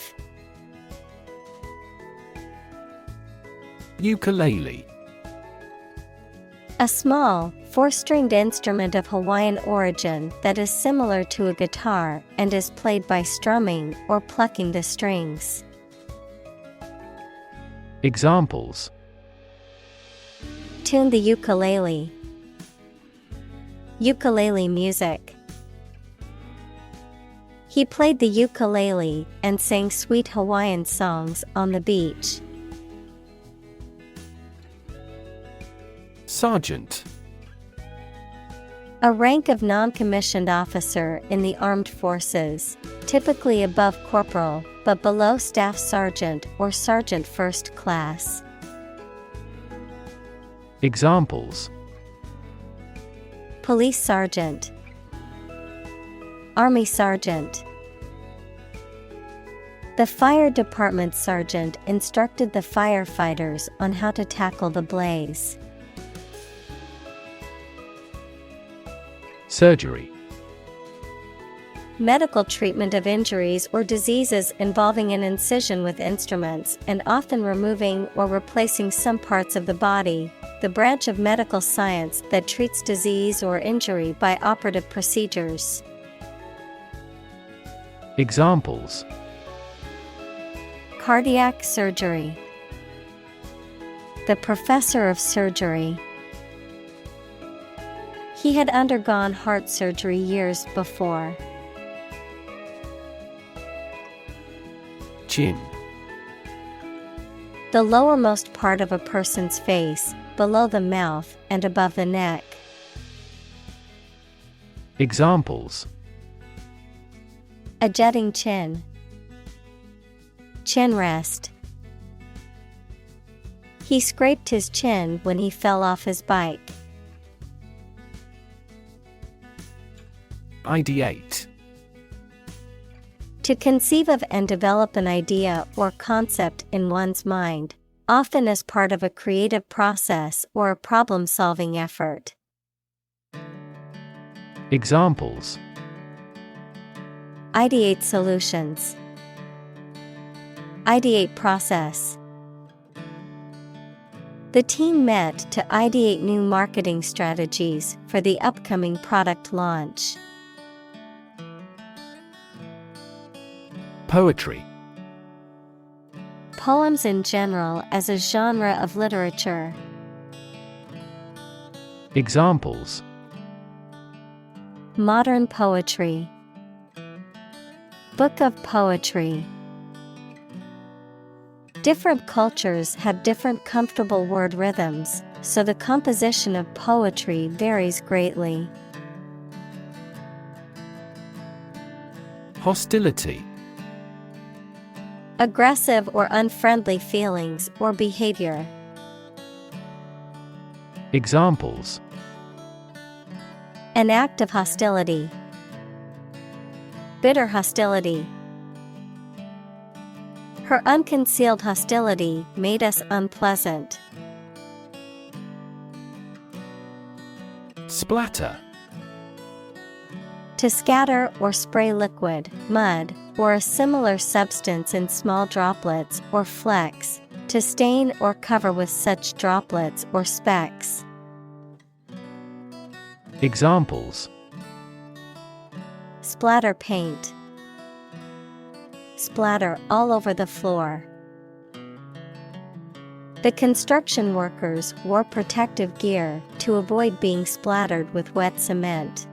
Ukulele. A small, four-stringed instrument of Hawaiian origin that is similar to a guitar and is played by strumming or plucking the strings. Examples: Tune the ukulele. Ukulele music. He played the ukulele and sang sweet Hawaiian songs on the beach. Sergeant. A rank of non-commissioned officer in the armed forces, typically above corporal, but below staff sergeant or sergeant first class. Examples: Police sergeant. Army sergeant. The fire department sergeant instructed the firefighters on how to tackle the blaze. Surgery. Medical treatment of injuries or diseases involving an incision with instruments and often removing or replacing some parts of the body, the branch of medical science that treats disease or injury by operative procedures. Examples: Cardiac surgery. The professor of surgery. He had undergone heart surgery years before. Chin. The lowermost part of a person's face, below the mouth and above the neck. Examples: A jutting chin. Chin rest. He scraped his chin when he fell off his bike. Ideate. To conceive of and develop an idea or concept in one's mind, often as part of a creative process or a problem-solving effort. Examples: Ideate solutions. Ideate process. The team met to ideate new marketing strategies for the upcoming product launch. Poetry. Poems in general as a genre of literature. Examples: Modern poetry. Book of poetry. Different cultures have different comfortable word rhythms, so the composition of poetry varies greatly. Hostility. Aggressive or unfriendly feelings or behavior. Examples: An act of hostility. Bitter hostility. Her unconcealed hostility made us unpleasant. Splatter. To scatter or spray liquid, mud, or a similar substance in small droplets or flecks, to stain or cover with such droplets or specks. Examples: Splatter paint. Splatter all over the floor. The construction workers wore protective gear to avoid being splattered with wet cement.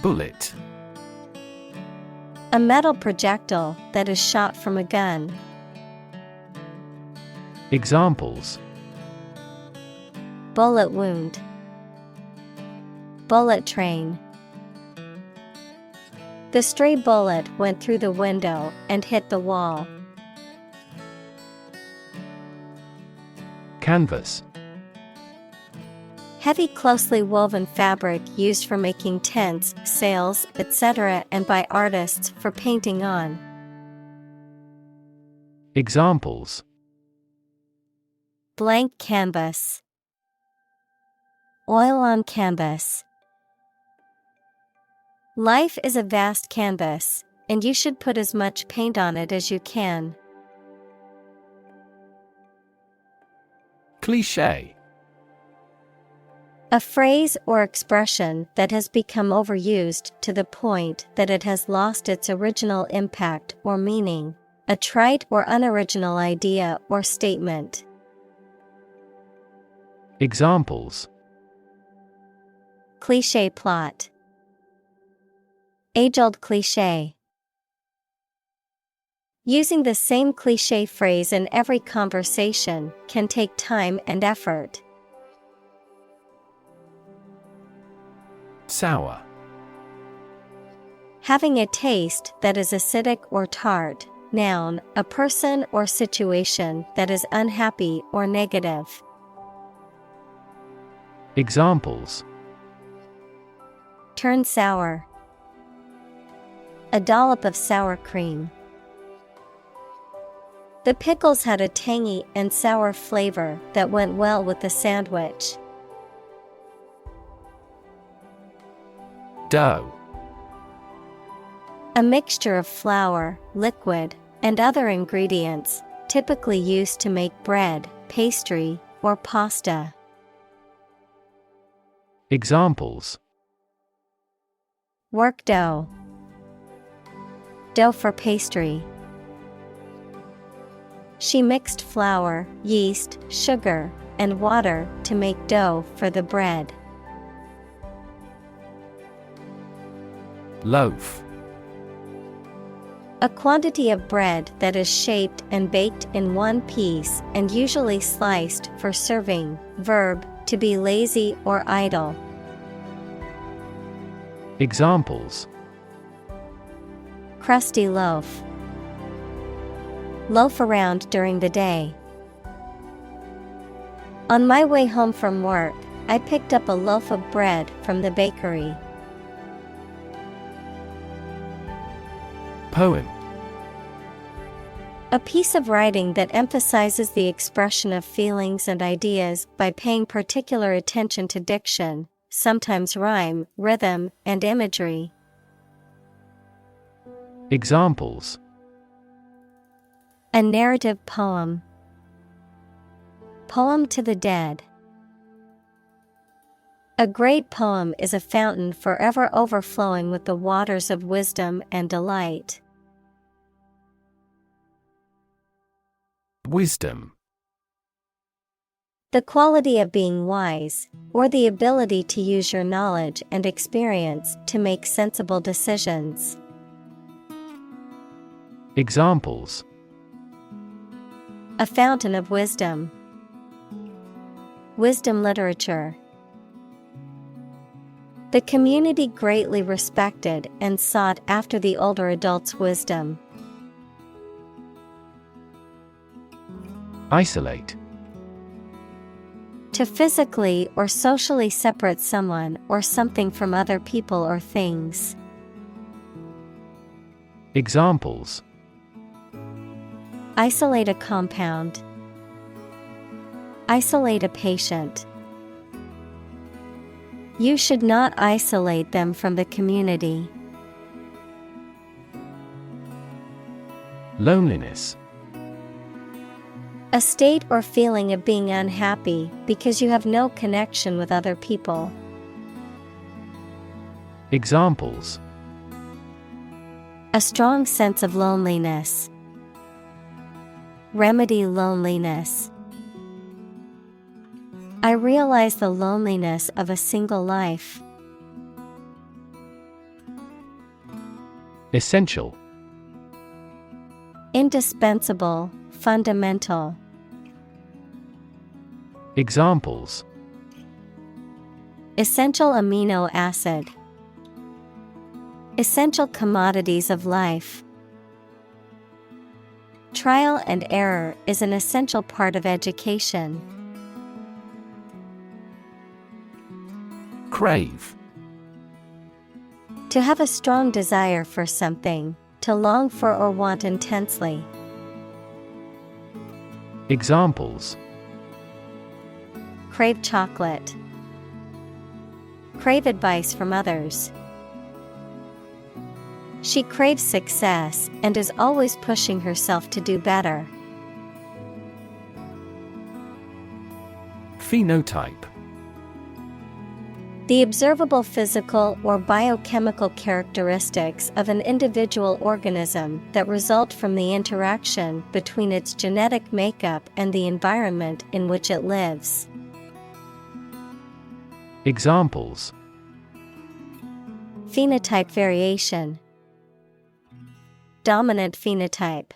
Bullet. A metal projectile that is shot from a gun. Examples: Bullet wound. Bullet train. The stray bullet went through the window and hit the wall. Canvas. Heavy closely woven fabric used for making tents, sails, etc. and by artists for painting on. Examples: Blank canvas. Oil on canvas. Life is a vast canvas, and you should put as much paint on it as you can. Cliché. A phrase or expression that has become overused to the point that it has lost its original impact or meaning, a trite or unoriginal idea or statement. Examples: Cliché plot. Age-old cliché. Using the same cliché phrase in every conversation can take time and effort. Sour. Having a taste that is acidic or tart. Noun, a person or situation that is unhappy or negative. Examples: Turn sour. A dollop of sour cream. The pickles had a tangy and sour flavor that went well with the sandwich. Dough. A mixture of flour, liquid, and other ingredients, typically used to make bread, pastry, or pasta. Examples: Work dough. Dough for pastry. She mixed flour, yeast, sugar, and water to make dough for the bread. Loaf. A quantity of bread that is shaped and baked in one piece and usually sliced for serving. Verb, to be lazy or idle. Examples: Crusty loaf. Loaf around during the day. On my way home from work, I picked up a loaf of bread from the bakery. Poem. A piece of writing that emphasizes the expression of feelings and ideas by paying particular attention to diction, sometimes rhyme, rhythm, and imagery. Examples. A narrative poem. Poem to the dead. A great poem is a fountain forever overflowing with the waters of wisdom and delight. Wisdom. The quality of being wise, or the ability to use your knowledge and experience to make sensible decisions. Examples. A fountain of wisdom. Wisdom literature. The community greatly respected and sought after the older adult's wisdom. Isolate. To physically or socially separate someone or something from other people or things. Examples. Isolate a compound. Isolate a patient. You should not isolate them from the community. Loneliness. A state or feeling of being unhappy because you have no connection with other people. Examples. A strong sense of loneliness. Remedy loneliness. I realize the loneliness of a single life. Essential. Indispensable, fundamental. Examples. Essential amino acid. Essential commodities of life. Trial and error is an essential part of education. Crave. To have a strong desire for something, to long for or want intensely. Examples. Crave chocolate. Crave advice from others. She craves success and is always pushing herself to do better. Phenotype. The observable physical or biochemical characteristics of an individual organism that result from the interaction between its genetic makeup and the environment in which it lives. Examples. Phenotype variation. Dominant phenotype.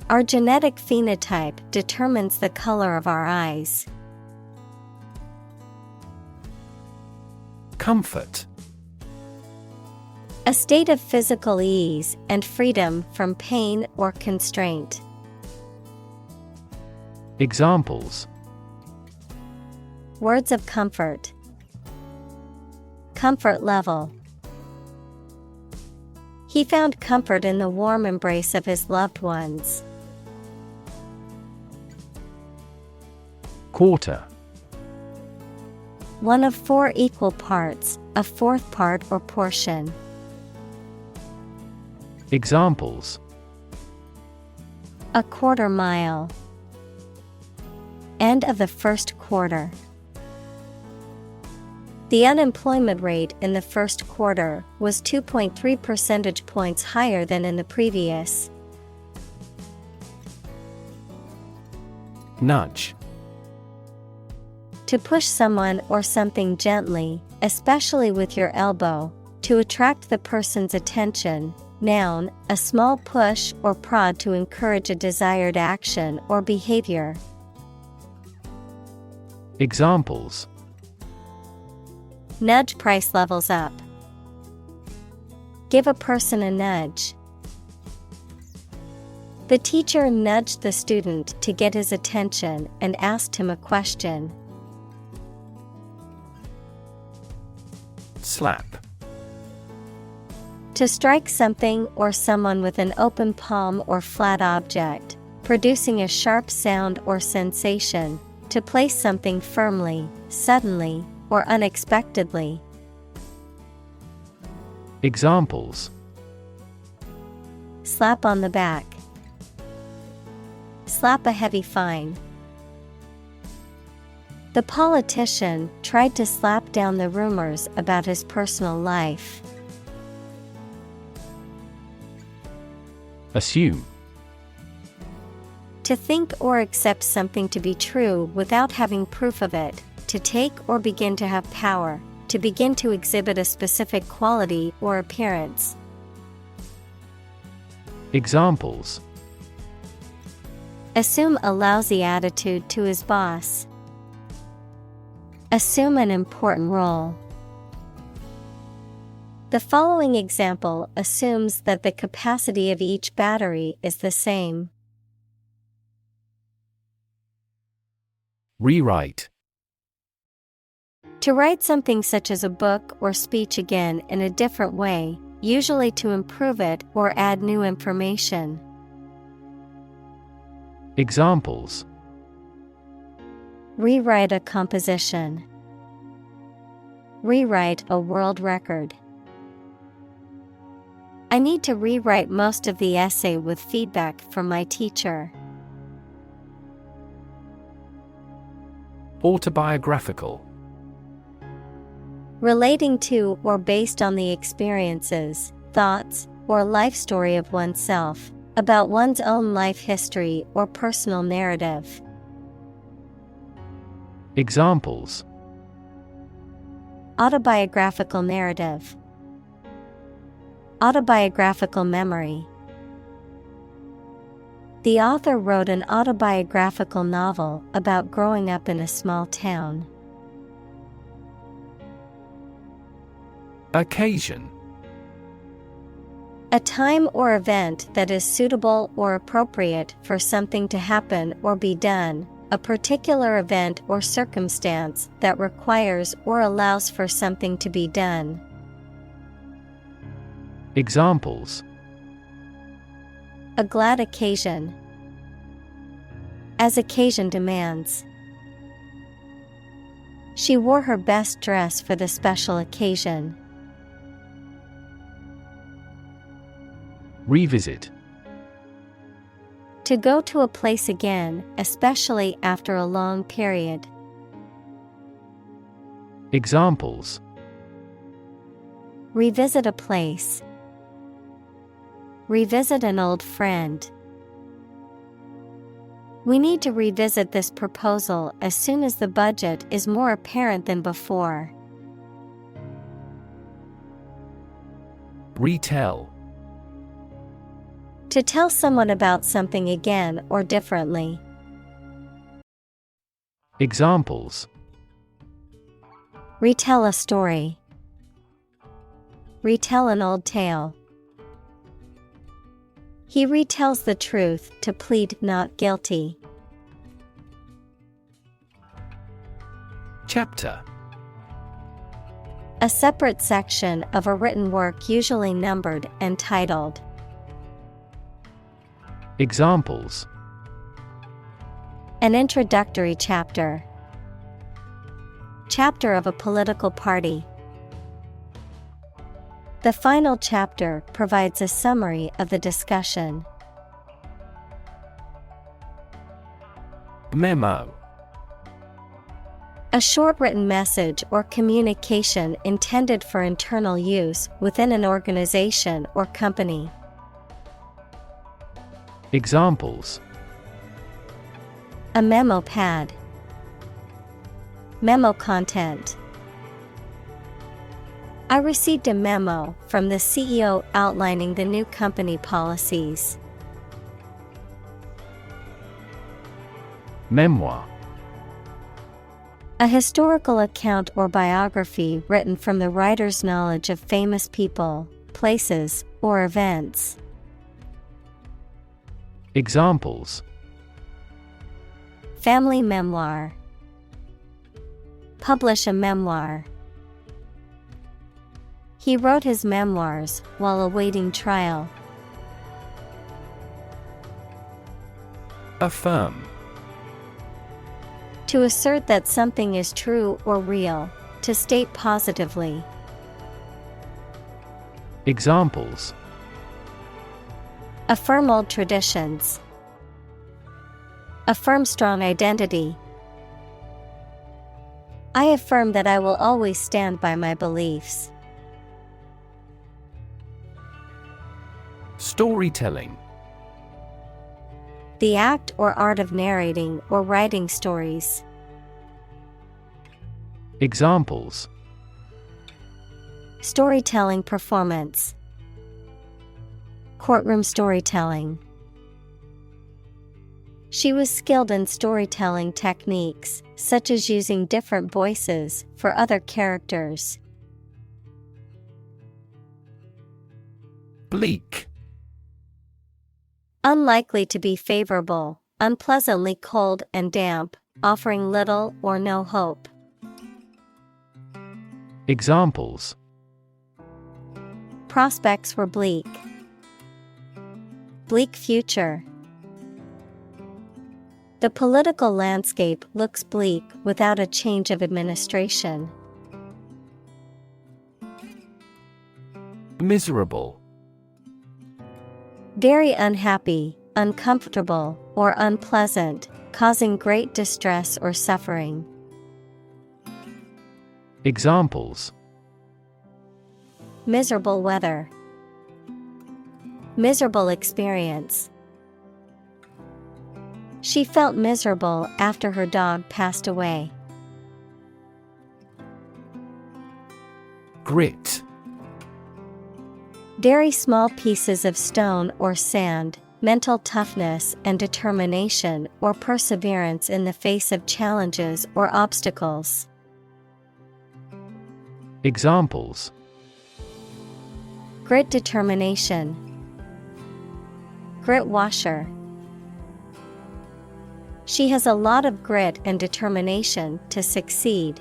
Our genetic phenotype determines the color of our eyes. Comfort. A state of physical ease and freedom from pain or constraint. Examples. Words of comfort. Comfort level. He found comfort in the warm embrace of his loved ones. Quarter. One of 4 equal parts, a fourth part or portion. Examples. A quarter mile. End of the first quarter. The unemployment rate in the first quarter was 2.3 percentage points higher than in the previous. Nudge. To push someone or something gently, especially with your elbow, to attract the person's attention. Noun, a small push or prod to encourage a desired action or behavior. Examples. Nudge price levels up. Give a person a nudge. The teacher nudged the student to get his attention and asked him a question. Slap. To strike something or someone with an open palm or flat object, producing a sharp sound or sensation, to place something firmly, suddenly, or unexpectedly. Examples: Slap on the back. Slap a heavy fine. The politician tried to slap down the rumors about his personal life. Assume. To think or accept something to be true without having proof of it, to take or begin to have power, to begin to exhibit a specific quality or appearance. Examples: Assume a lousy attitude to his boss. Assume an important role. The following example assumes that the capacity of each battery is the same. Rewrite. To write something such as a book or speech again in a different way, usually to improve it or add new information. Examples: Rewrite a composition. Rewrite a world record. I need to rewrite most of the essay with feedback from my teacher. Autobiographical. Relating to or based on the experiences, thoughts, or life story of oneself, about one's own life history or personal narrative. Examples: Autobiographical narrative. Autobiographical memory. The author wrote an autobiographical novel about growing up in a small town. Occasion. A time or event that is suitable or appropriate for something to happen or be done, a particular event or circumstance that requires or allows for something to be done. Examples: A glad occasion. As occasion demands. She wore her best dress for the special occasion. Revisit. To go to a place again, especially after a long period. Examples: Revisit a place. Revisit an old friend. We need to revisit this proposal as soon as the budget is more apparent than before. Retell. To tell someone about something again or differently. Examples: Retell a story. Retell an old tale. He retells the truth to plead not guilty. Chapter. A separate section of a written work usually numbered and titled. Examples: An introductory chapter. Chapter of a political party. The final chapter provides a summary of the discussion. Memo. A short written message or communication intended for internal use within an organization or company. Examples: A memo pad. Memo content. I received a memo from the CEO outlining the new company policies. Memoir. A historical account or biography written from the writer's knowledge of famous people, places, or events. Examples: Family memoir. Publish a memoir. He wrote his memoirs while awaiting trial. Affirm. To assert that something is true or real. To state positively. Examples: Affirm old traditions. Affirm strong identity. I affirm that I will always stand by my beliefs. Storytelling. The act or art of narrating or writing stories. Examples: Storytelling performance. Courtroom storytelling. She was skilled in storytelling techniques, such as using different voices for other characters. Bleak. Unlikely to be favorable, unpleasantly cold and damp, offering little or no hope. Examples: Prospects were bleak. Bleak future. The political landscape looks bleak without a change of administration. Miserable. Very unhappy, uncomfortable, or unpleasant, causing great distress or suffering. Examples: Miserable weather. Miserable experience. She felt miserable after her dog passed away. Grit. Very small pieces of stone or sand, mental toughness and determination or perseverance in the face of challenges or obstacles. Examples: Grit determination. Grit washer. She has a lot of grit and determination to succeed.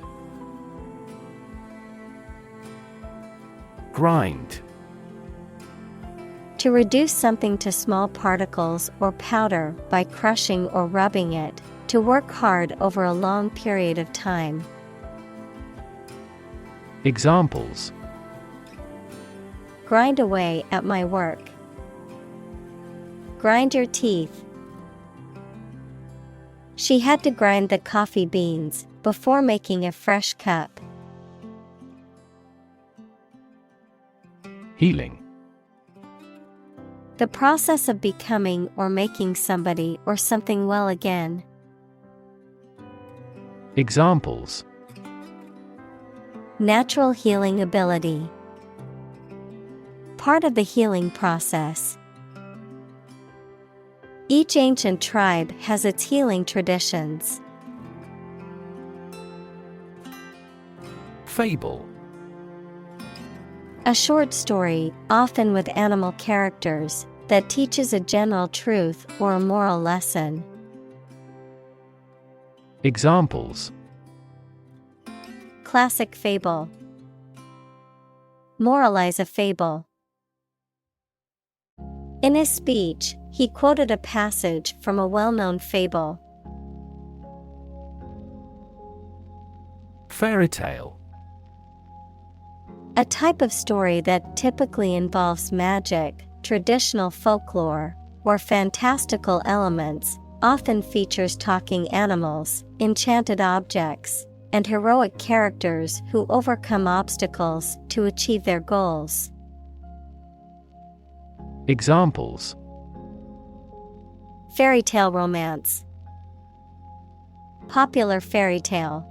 Grind. To reduce something to small particles or powder by crushing or rubbing it, to work hard over a long period of time. Examples: Grind away at my work. Grind your teeth. She had to grind the coffee beans before making a fresh cup. Healing. The process of becoming or making somebody or something well again. Examples: Natural healing ability. Part of the healing process. Each ancient tribe has its healing traditions. Fable. A short story, often with animal characters, that teaches a general truth or a moral lesson. Examples: Classic fable. Moralize a fable. In his speech, he quoted a passage from a well-known fable. Fairy tale. A type of story that typically involves magic, traditional folklore, or fantastical elements, often features talking animals, enchanted objects, and heroic characters who overcome obstacles to achieve their goals. Examples: Fairy tale romance. Popular fairy tale.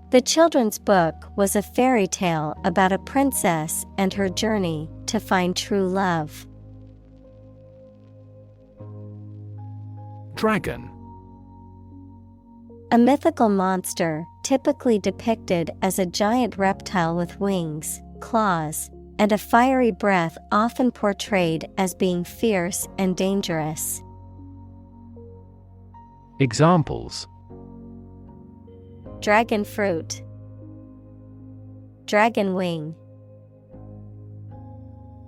The children's book was a fairy tale about a princess and her journey to find true love. Dragon. A mythical monster, typically depicted as a giant reptile with wings, claws, and a fiery breath often portrayed as being fierce and dangerous. Examples: Dragon fruit, dragon wing.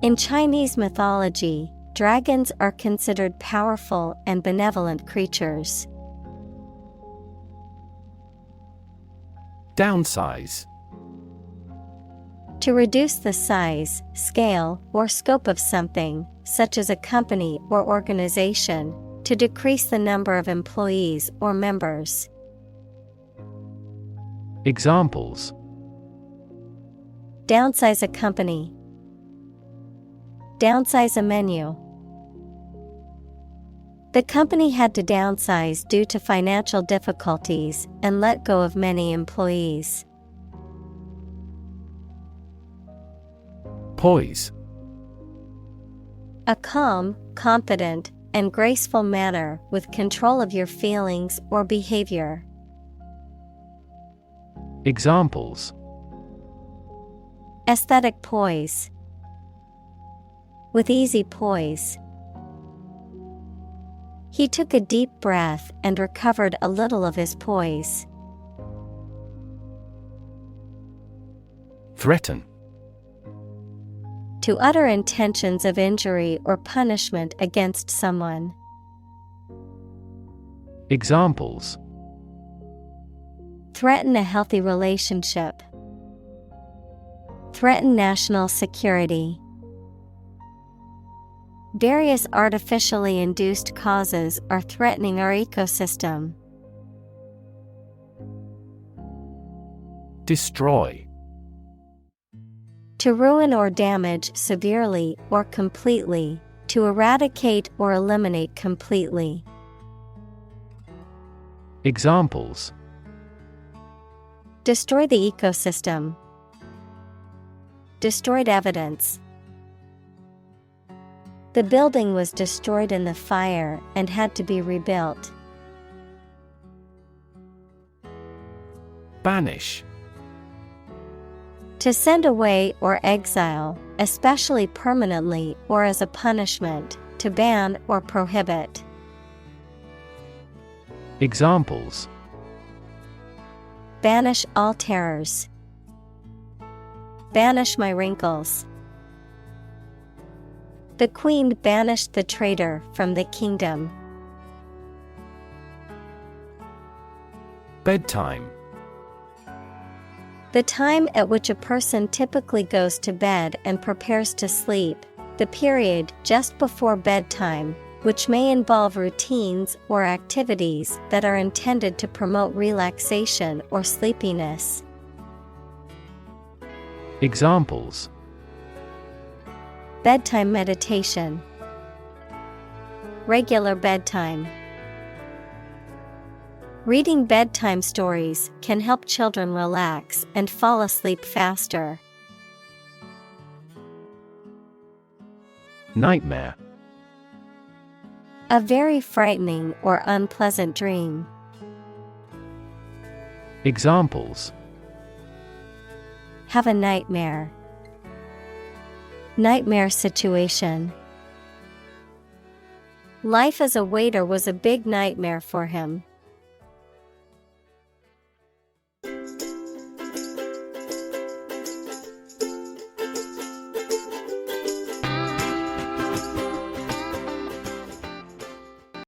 In Chinese mythology, dragons are considered powerful and benevolent creatures. Downsize. To reduce the size, scale, or scope of something, such as a company or organization, to decrease the number of employees or members. Examples: Downsize a company. Downsize a menu. The company had to downsize due to financial difficulties and let go of many employees. Poise. A calm, confident, and graceful manner with control of your feelings or behavior. Examples: Aesthetic poise. With easy poise. He took a deep breath and recovered a little of his poise. Threaten. To utter intentions of injury or punishment against someone. Examples: Threaten a healthy relationship. Threaten national security. Various artificially induced causes are threatening our ecosystem. Destroy. To ruin or damage severely or completely, to eradicate or eliminate completely. Examples: Destroy the ecosystem. Destroyed evidence. The building was destroyed in the fire and had to be rebuilt. Banish. To send away or exile, especially permanently or as a punishment, to ban or prohibit. Examples: Banish all terrors. Banish my wrinkles. The queen banished the traitor from the kingdom. Bedtime. The time at which a person typically goes to bed and prepares to sleep, the period just before bedtime, which may involve routines or activities that are intended to promote relaxation or sleepiness. Examples: Bedtime meditation. Regular bedtime. Reading bedtime stories can help children relax and fall asleep faster. Nightmare. A very frightening or unpleasant dream. Examples: Have a nightmare. Nightmare situation. Life as a waiter was a big nightmare for him.